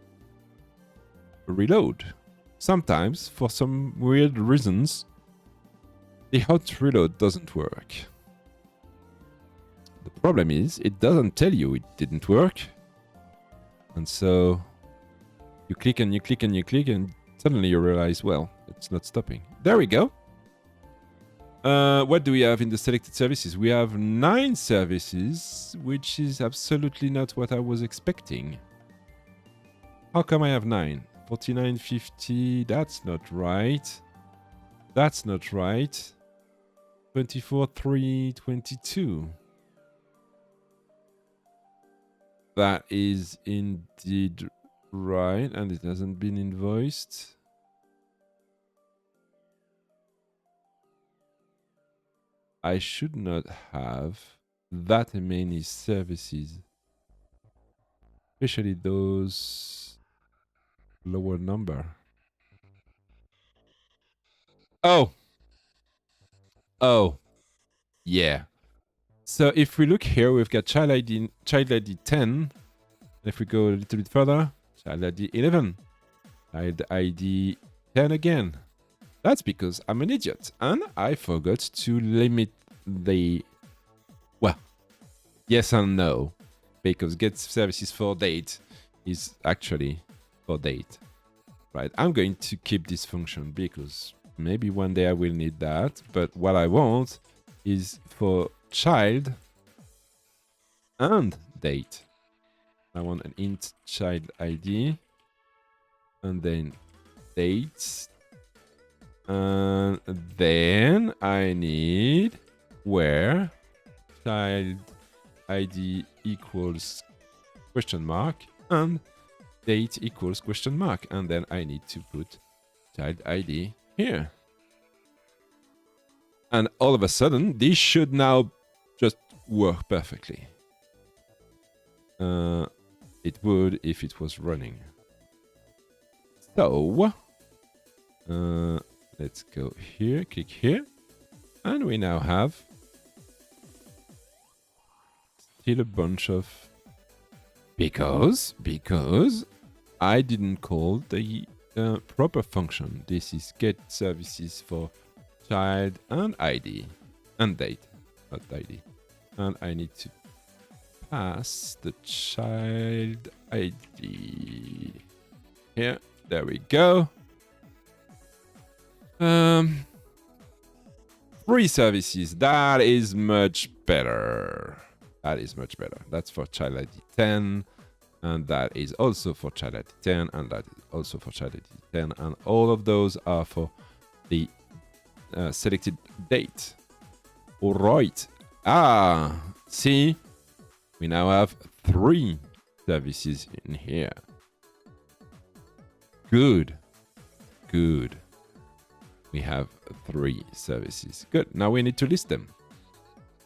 reload. Sometimes, for some weird reasons, the hot reload doesn't work. The problem is, it doesn't tell you it didn't work. And so you click and you click and you click, and suddenly you realize, well, it's not stopping. There we go. What do we have in the selected services? We have 9 services, which is absolutely not what I was expecting. How come I have 9? 49, 50, that's not right. That's not right. 24, 3, 22. That is indeed right, and it hasn't been invoiced. I should not have that many services, especially those lower number. Oh, yeah. So if we look here, we've got child ID 10. If we go a little bit further, child ID 11, child ID 10 again. That's because I'm an idiot and I forgot to limit the, well, yes and no, because get services for date is actually for date, right? I'm going to keep this function because maybe one day I will need that, but what I want is for child and date. I want an int child ID and then dates. And then I need where child ID equals question mark and date equals question mark. And then I need to put child ID here. And all of a sudden, this should now just work perfectly. It would if it was running. So, let's go here, click here, and we now have still a bunch of because I didn't call the proper function. This is get services for child and ID and date, not ID, and I need to pass the child ID here. There we go. 3 services. That is much better. That is much better. That's for child ID 10, and that is also for child ID 10, and that is also for child ID 10, and all of those are for the selected date. All right. See, we now have 3 services in here. Good. We have 3 services. Good. Now we need to list them.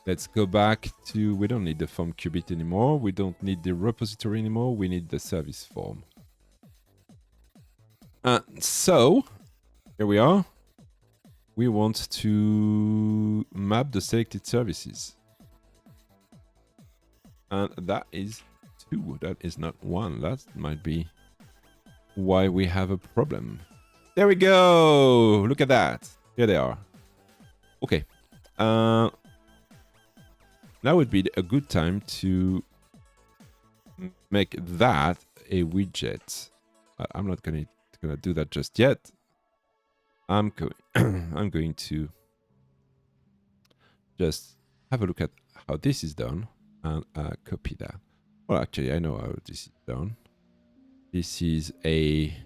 Let's go back to, we don't need the form qubit anymore. We don't need the repository anymore. We need the service form. So here we are. We want to map the selected services. And that is 2. That is not 1. That might be why we have a problem. There we go. Look at that. Here they are. Okay. Now would be a good time to make that a widget. I'm not gonna do that just yet. I'm going I'm going to just have a look at how this is done and copy that. Well, actually, I know how this is done. This is a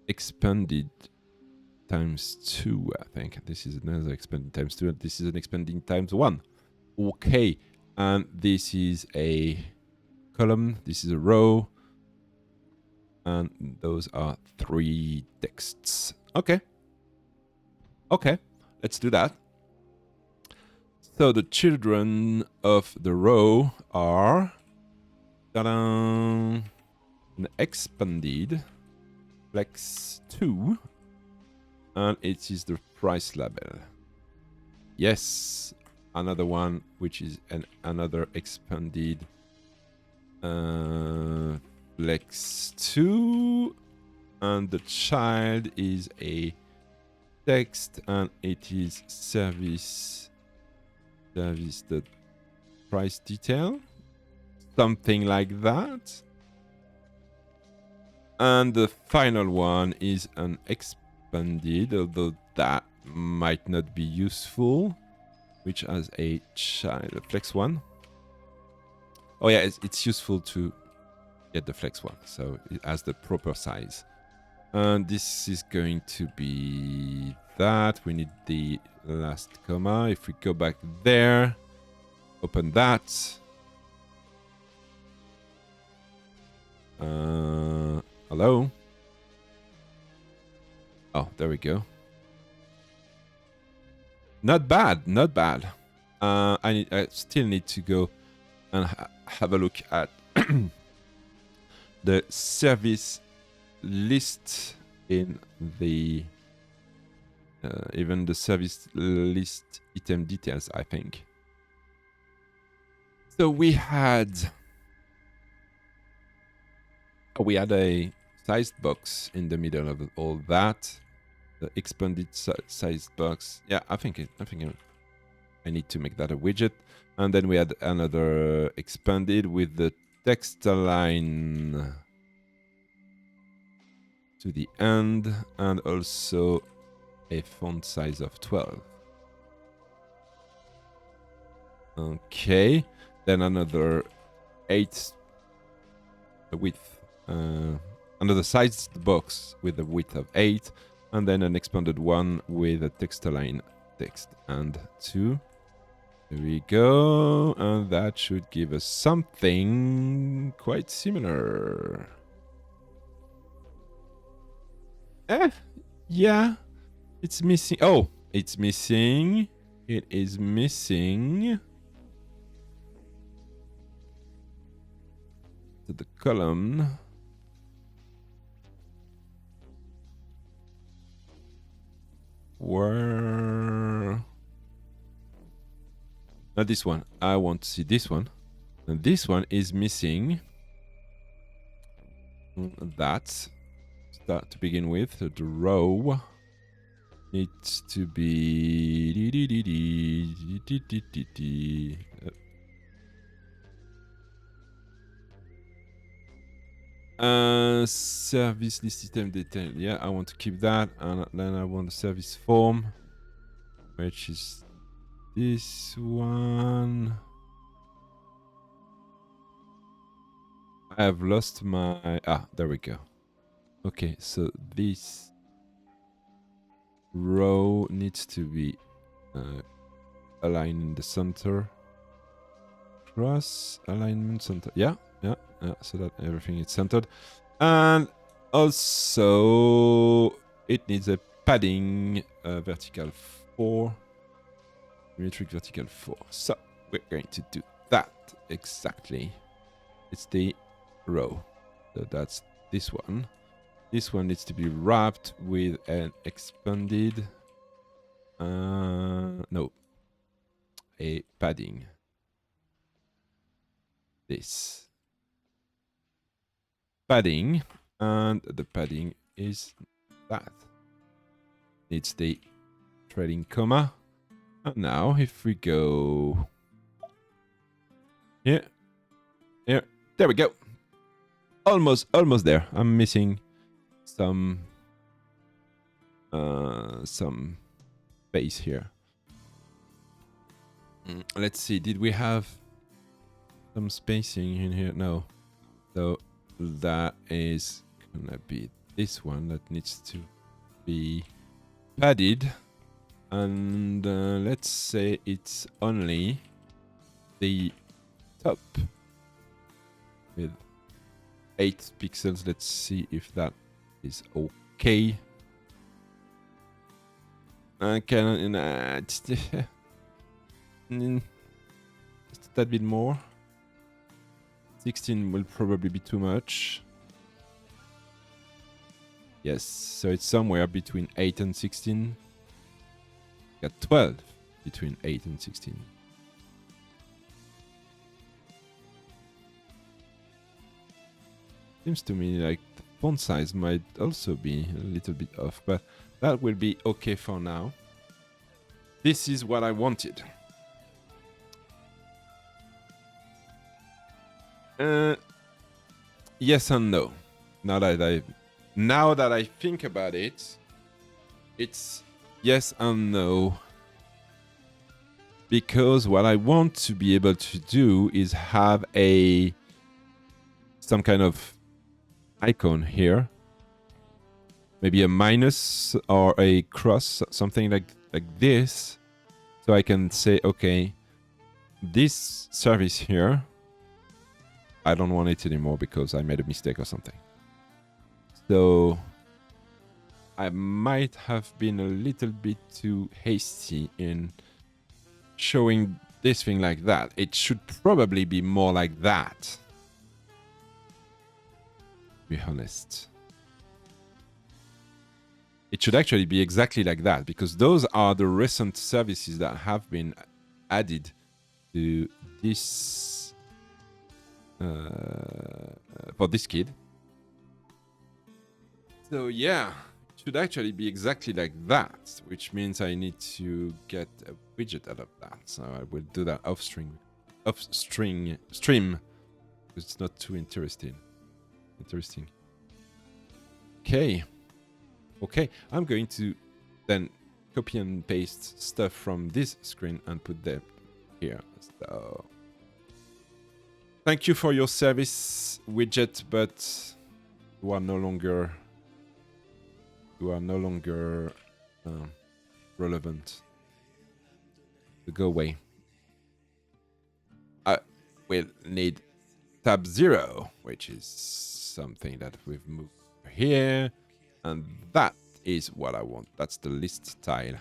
expanded times 2, I think. This is another expanded times 2, and this is an expanding times 1. Okay, and this is a column, this is a row, and those are 3 texts. Okay. Okay, let's do that. So the children of the row are an expanded flex 2, and it is the price label. Yes, another one which is another expanded flex 2, and the child is a text, and it is service the price detail, something like that. And the final one is an expanded, although that might not be useful, which has a child, a flex 1. Oh yeah, it's useful to get the flex 1, so it has the proper size. And this is going to be that. We need the last comma. If we go back there, open that. Hello? Oh, there we go. Not bad, not bad. I still need to go and have a look at the service list in the even the service list item details, I think. So we had a sized box in the middle of all that. The expanded sized box. Yeah, I think I need to make that a widget. And then we had another expanded with the text align to the end, and also a font size of 12. Okay, then another 8 width, another sized box with a width of 8, and then an expanded one with a text align text and 2. There we go, and that should give us something quite similar. Yeah, it's missing. Oh, it's missing. It is missing the column. Where? Not this one. I want to see this one. And this one is missing that. Start to begin with. The row needs to be service list system detail. Yeah, I want to keep that, and then I want the service form, which is this one. I have lost my... there we go. Okay, so this row needs to be aligned in the center. Cross alignment center. Yeah, so that everything is centered. And also it needs a padding vertical 4. Metric vertical 4. So we're going to do that exactly. It's the row. So that's this one. This one needs to be wrapped with an expanded a padding. This padding, and the padding is that. It's the trailing comma. And now if we go here, there we go. almost there. I'm missing some space here. Let's see. Did we have some spacing in here? No. So that is gonna be this one that needs to be padded, and let's say it's only the top with 8 pixels. Let's see if that is okay. Can just a bit more. 16 will probably be too much. Yes, so it's somewhere between 8 and 16. Got 12 between 8 and 16. Seems to me like the font size might also be a little bit off, but that will be okay for now. This is what I wanted. Yes and no. Now that I think about it, it's yes and no. Because what I want to be able to do is have some kind of icon here. Maybe a minus or a cross, something like this. So I can say, okay, this service here, I don't want it anymore because I made a mistake or something. So I might have been a little bit too hasty in showing this thing like that. It should probably be more like that, to be honest. It should actually be exactly like that, because those are the recent services that have been added to this for this kid. So yeah, it should actually be exactly like that, which means I need to get a widget out of that. So I will do that off stream, because it's not too interesting. Okay, I'm going to then copy and paste stuff from this screen and put them here. So thank you for your service, widget, but you are no longer relevant. So go away. I will need tab 0, which is something that we've moved here. And that is what I want. That's the list tile.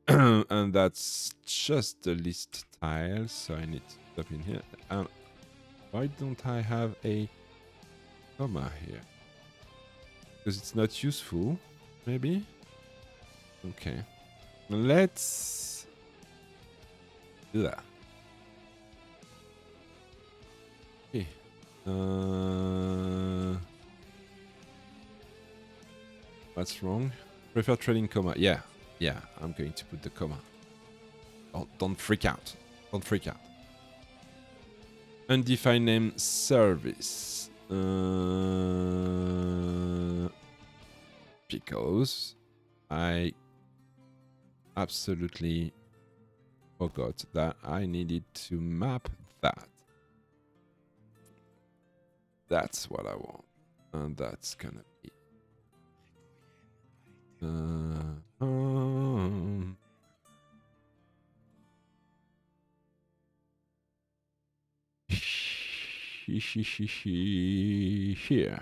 And that's just the list tile. So I need to stop in here. And why don't I have a comma here? Because it's not useful, maybe? Okay. Let's do that. Okay. What's wrong? Prefer trading comma. Yeah, I'm going to put the comma. Oh, don't freak out. Undefined name service. Because I absolutely forgot that I needed to map that. That's what I want. And that's gonna be here.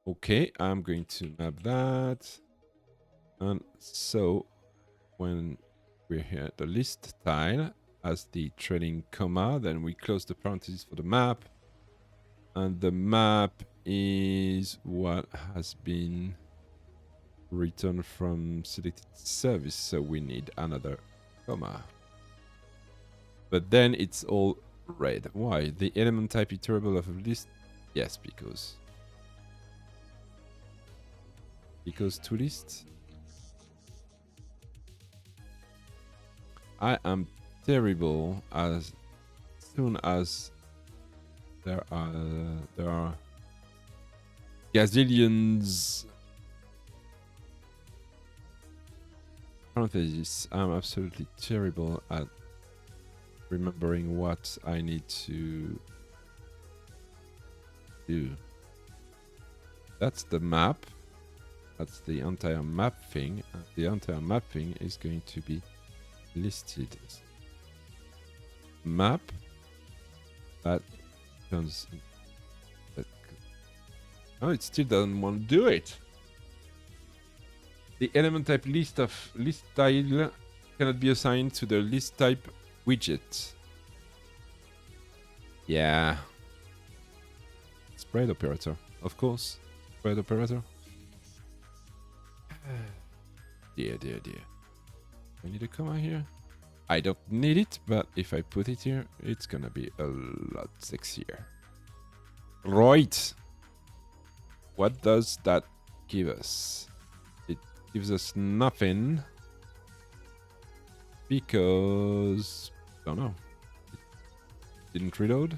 Okay, I'm going to map that. And so when we're here, the list tile as the trailing comma, then we close the parentheses for the map. And the map is what has been written from selected service, so we need another comma. But then it's all red. Why? The element type iterable of a list? Yes, because to list. I am terrible as soon as There are gazillions. Parentheses. I'm absolutely terrible at remembering what I need to do. That's the map. That's the entire map thing. And the entire map thing is going to be listed. Map that turns. Oh, it still doesn't want to do it. The element type list style cannot be assigned to the list type widget. Yeah. Spread operator, of course. Spread operator. Dear. I need a comma here. I don't need it, but if I put it here, it's gonna be a lot sexier. Right. What does that give us? It gives us nothing. Because... I don't know. It didn't reload.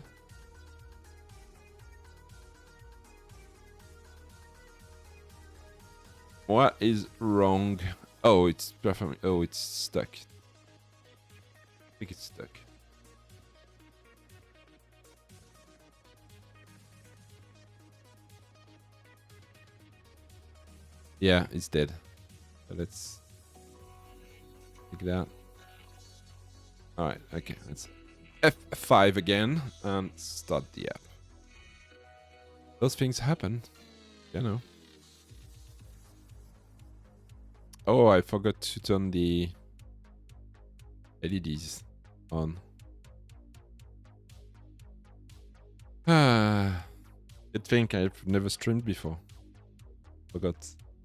What is wrong? Oh, it's performing. Oh, it's stuck. I think it's stuck. Yeah, it's dead. So let's take it out. Alright, okay. Let's F5 again and start the app. Those things happen. You know. Oh, I forgot to turn the LEDs on. Good thing I've never streamed before. Forgot.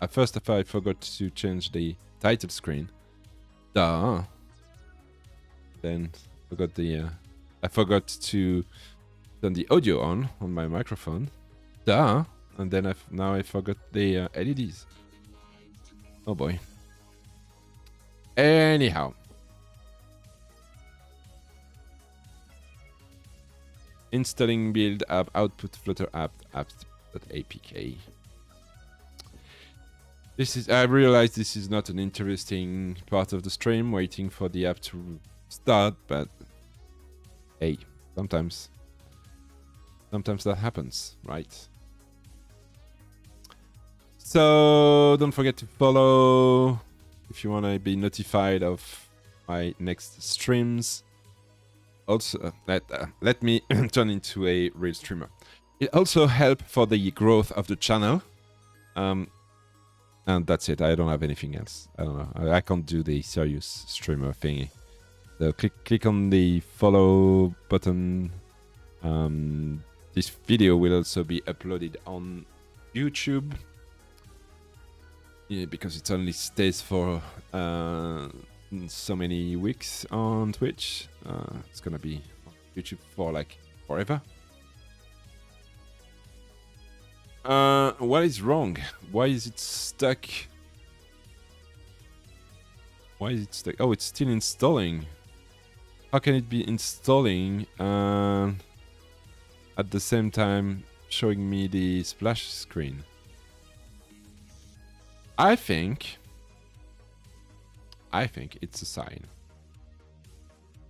At first, I forgot to change the title screen. Duh. Then forgot the. I forgot to turn the audio on my microphone. Duh. And then now I forgot the LEDs. Oh boy. Anyhow. Installing build app output flutter app apps.apk. This is, I realize this is not an interesting part of the stream, waiting for the app to start, but hey, sometimes that happens, right? So don't forget to follow if you want to be notified of my next streams. Also, let me turn into a real streamer. It also helps for the growth of the channel. And that's it. I don't have anything else. I don't know. I can't do the serious streamer thingy. So click on the follow button. This video will also be uploaded on YouTube. Yeah, because it only stays for so many weeks on Twitch. It's gonna be on YouTube for like forever. What is wrong? Why is it stuck? Why is it stuck? Oh, it's still installing. How can it be installing at the same time showing me the splash screen? I think it's a sign.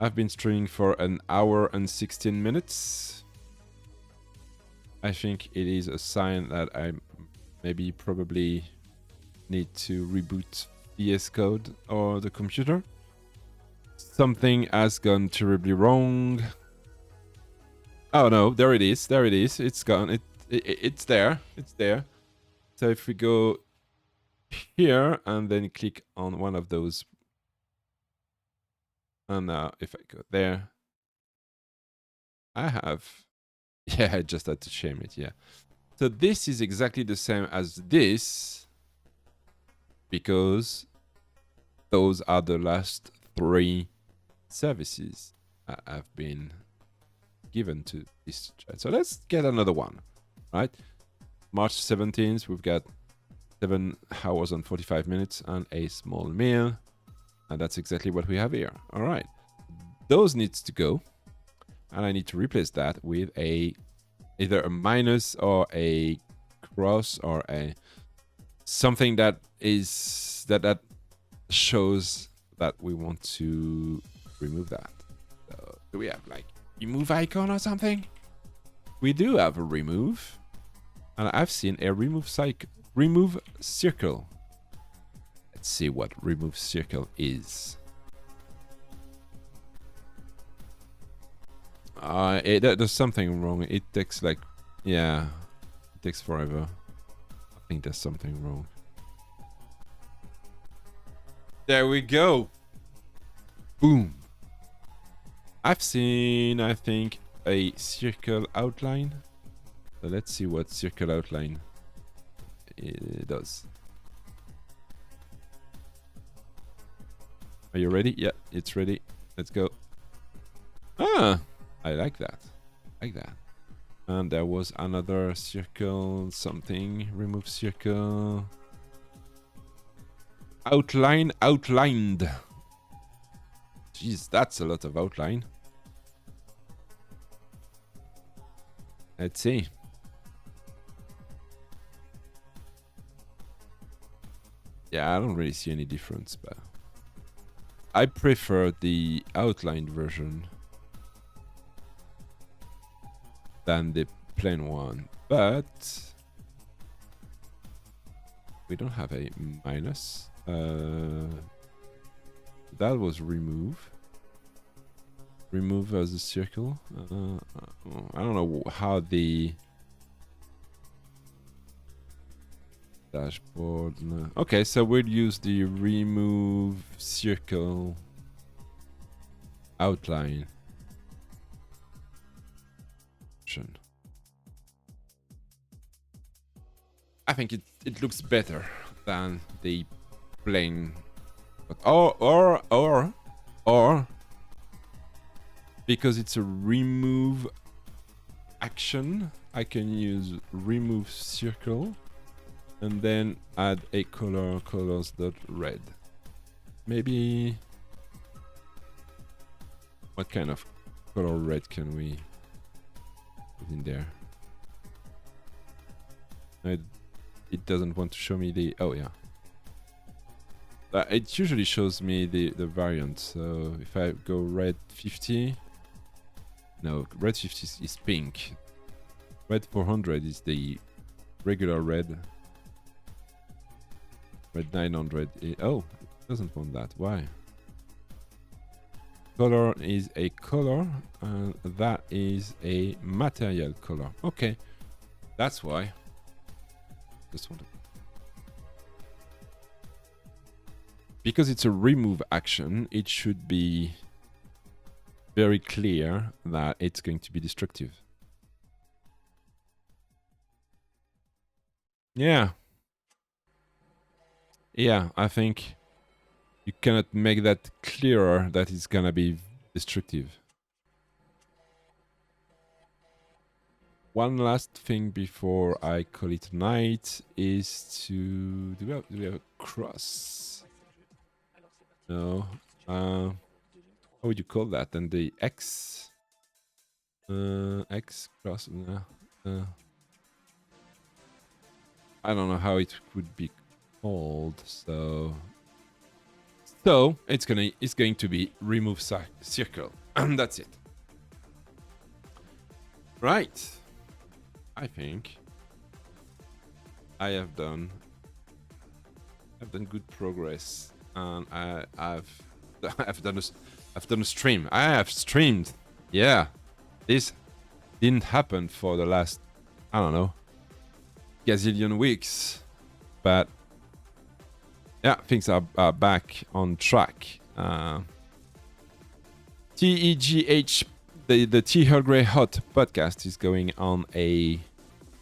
I've been streaming for an hour and 16 minutes. I think it is a sign that I probably need to reboot VS Code or the computer. Something has gone terribly wrong. Oh no, there it is. There it is. It's gone. It's there. It's there. So if we go here and then click on one of those, and now if I go there, I have. Yeah, I just had to shame it, yeah. So this is exactly the same as this, because those are the last 3 services that have been given to this chat. So let's get another one, right? March 17th, we've got 7 hours and 45 minutes and a small meal. And that's exactly what we have here. All right. Those needs to go. And I need to replace that with a either a minus or a cross or a something that is that shows that we want to remove that. So do we have like remove icon or something? We do have a remove, and I've seen a remove circle. Let's see what remove circle is. There's something wrong. It takes like, yeah, it takes forever. I think there's something wrong. There we go. Boom. I've seen, I think, a circle outline. So let's see what circle outline it does. Are you ready? Yeah, it's ready. Let's go. Ah, I like that. Like that. And there was another circle, something. Remove circle. Outline, outlined. Jeez, that's a lot of outline. Let's see. Yeah, I don't really see any difference, but I prefer the outlined version than the plain one, but we don't have a minus. That was remove. Remove as a circle. I don't know how the dashboard. No. Okay, so we'll use the remove circle outline option. I think it looks better than the plain. But or because it's a remove action, I can use remove circle and then add a colors.red. Maybe what kind of color red can we put in there? It doesn't want to show me the, oh yeah. It usually shows me the variant. So if I go red 50, no, red 50 is pink. Red 400 is the regular red. Red 900, oh, it doesn't want that. Why? Color is a color, and that is a material color. Okay, that's why. Just want to. Because it's a remove action, it should be very clear that it's going to be destructive. Yeah. Yeah, I think you cannot make that clearer that it's gonna be destructive. One last thing before I call it night is to... Do we have a cross? No. How would you call that? And the X? X cross? I don't know how it would be called. So it's going to be remove circle, and that's it. Right. I think I have done good progress, and I've done a stream. I have streamed. Yeah, this didn't happen for the last, I don't know, gazillion weeks, but yeah, things are back on track. TEGH, the T. Earl Grey Hot podcast is going on a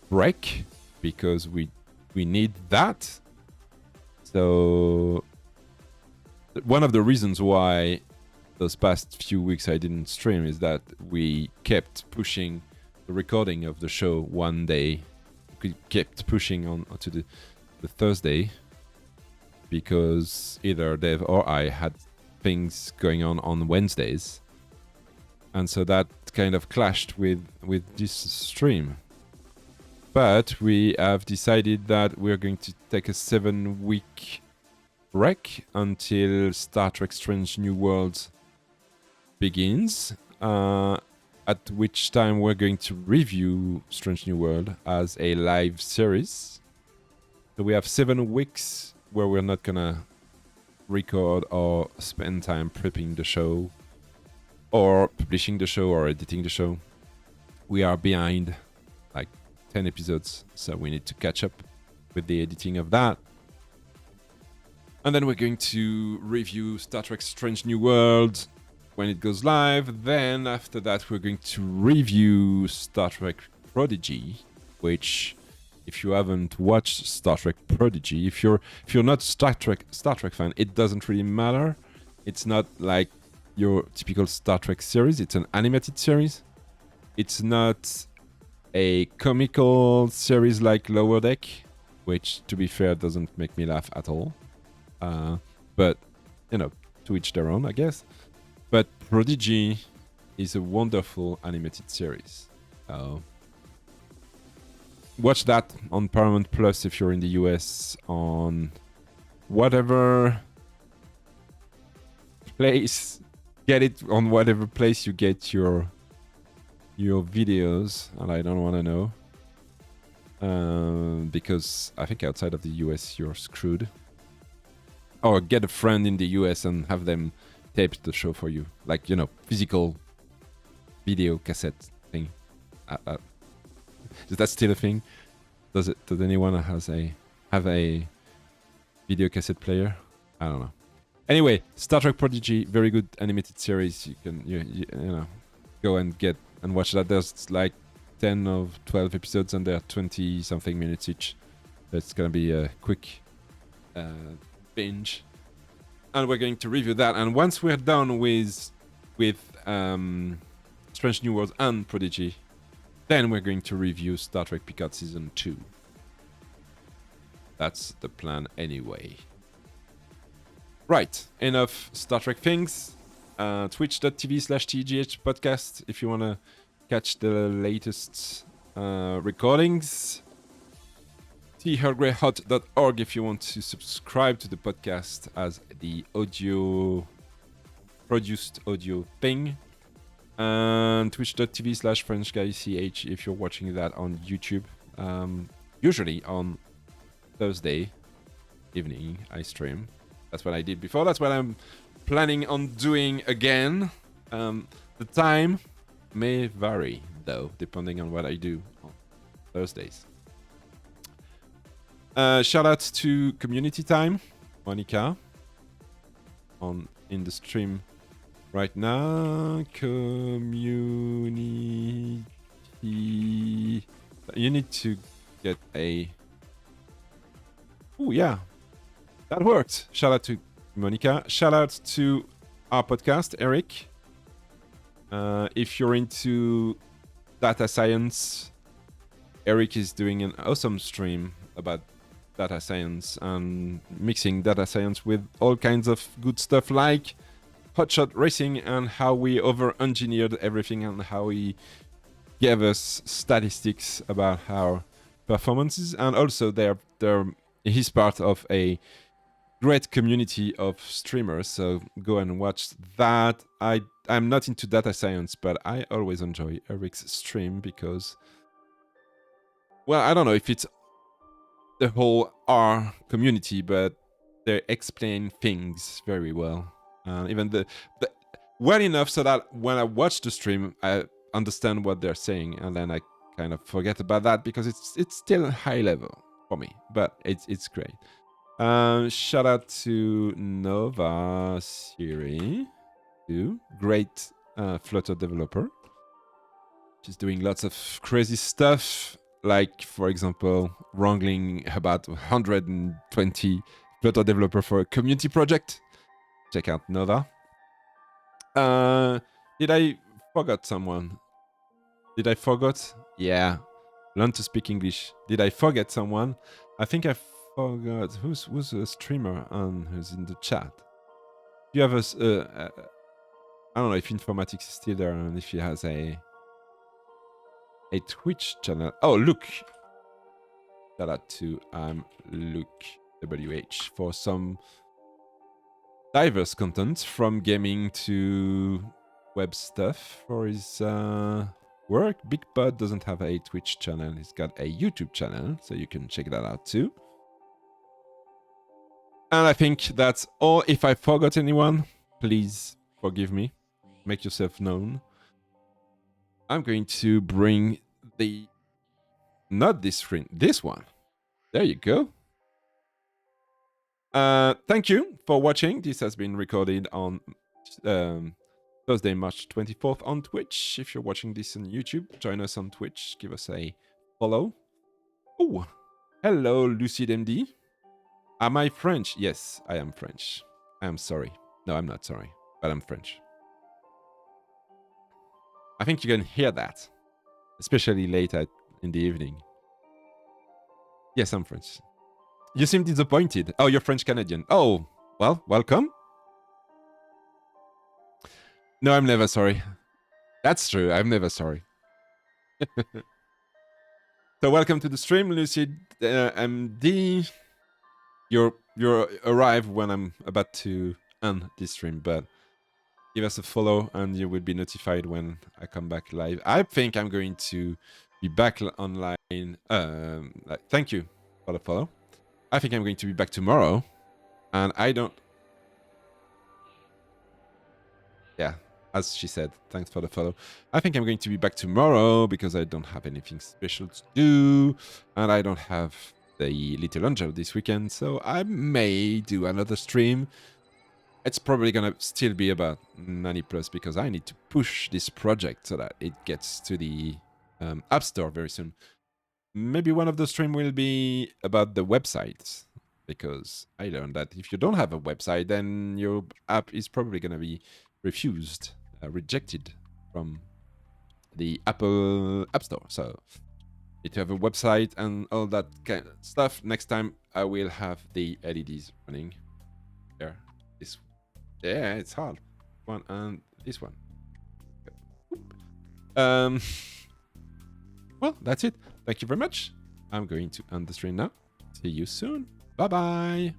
break because we need that. So one of the reasons why those past few weeks I didn't stream is that we kept pushing the recording of the show one day. We kept pushing on to the Thursday because either Dave or I had things going on Wednesdays, and so that kind of clashed with this stream. but we have decided that we're going to take a 7-week break until Star Trek Strange New Worlds begins, at which time we're going to review Strange New World as a live series. So we have 7 weeks where we're not gonna record or spend time prepping the show or publishing the show or editing the show. We are behind like 10 episodes, so we need to catch up with the editing of that. And then we're going to review Star Trek Strange New World when it goes live. Then after that, we're going to review Star Trek Prodigy, which, if you haven't watched Star Trek Prodigy, if you're not Star Trek fan, it doesn't really matter. It's not like your typical Star Trek series. It's an animated series. It's not a comical series like Lower Deck, which, to be fair, doesn't make me laugh at all. But, you know, to each their own, I guess. But Prodigy is a wonderful animated series. Watch that on Paramount Plus if you're in the US, on whatever place. Get it on whatever place you get your videos, and I don't want to know. Because I think outside of the US you're screwed. Or get a friend in the US and have them tape the show for you. Like, you know, physical video cassette thing. Is that still a thing? Does anyone have a video cassette player? I don't know. Anyway, Star Trek Prodigy, very good animated series. You can you know, go and get and watch that. There's like 10 or 12 episodes and they're 20 something minutes each. It's gonna be a quick binge. And we're going to review that. And once we're done with Strange New Worlds and Prodigy, then we're going to review Star Trek Picard Season 2. That's the plan anyway. Right, enough Star Trek things. Twitch.tv/TGH podcast if you want to catch the latest recordings. thearlgreyhot.org if you want to subscribe to the podcast as the produced audio thing. And twitch.tv/FrenchGuyCH if you're watching that on YouTube. Usually on Thursday evening I stream. That's what I did before. That's what I'm planning on doing again. The time may vary though, depending on what I do on Thursdays. Shout out to Community Time, Monica, in the stream right now. Community. You need to get a. Oh yeah, that worked. Shout out to Monica. Shout out to our podcast, Eric. If you're into data science, Eric is doing an awesome stream about data science and mixing data science with all kinds of good stuff like hotshot racing and how we over-engineered everything and how he gave us statistics about our performances. And also he's part of a great community of streamers, so go and watch that. I'm not into data science, but I always enjoy Eric's stream because, well, I don't know if it's the whole R community, but they explain things very well. Even the well enough so that when I watch the stream, I understand what they're saying, and then I kind of forget about that because it's still high level for me, but it's great. Shout out to Nova Siri, too. Great Flutter developer. She's doing lots of crazy stuff, like, for example, wrangling about 120 Flutter developer for a community project. Check out Nova. Did I forget someone? Did I forget? Yeah. Learn to speak English. Did I forget someone? I think I forgot. Who's a streamer and who's in the chat? You have I don't know if Informatics is still there and if he has a Twitch channel. Oh, look. Shout out to Luke WH for some diverse content from gaming to web stuff for his work. Big Bud doesn't have a Twitch channel. He's got a YouTube channel, so you can check that out too. And I think that's all. If I forgot anyone, please forgive me. Make yourself known. I'm going to bring the... Not this screen, this one. There you go. Thank you for watching. This has been recorded on Thursday, March 24th on Twitch. If you're watching this on YouTube, join us on Twitch. Give us a follow. Oh, hello, Lucid MD. Am I French? Yes, I am French. I am sorry. No, I'm not sorry, but I'm French. I think you can hear that, especially late in the evening. Yes, I'm French. You seem disappointed. Oh, you're French-Canadian. Oh, well, welcome. No, I'm never sorry. That's true. I'm never sorry. So welcome to the stream, Lucid MD. You're arrive when I'm about to end this stream, but give us a follow and you will be notified when I come back live. I think I'm going to be back online. Thank you for the follow. I think I'm going to be back tomorrow, and I don't... Yeah, as she said, thanks for the follow. I think I'm going to be back tomorrow because I don't have anything special to do, and I don't have the Little Angel this weekend, so I may do another stream. It's probably gonna still be about Nanny Plus because I need to push this project so that it gets to the App Store very soon. Maybe one of the streams will be about the website, because I learned that if you don't have a website, then your app is probably going to be refused, rejected from the Apple App Store. So if you have a website and all that kind of stuff, next time I will have the LEDs running. There. This. Yeah, it's hard. One and this one. Well, that's it. Thank you very much. I'm going to end the stream now. See you soon. Bye-bye.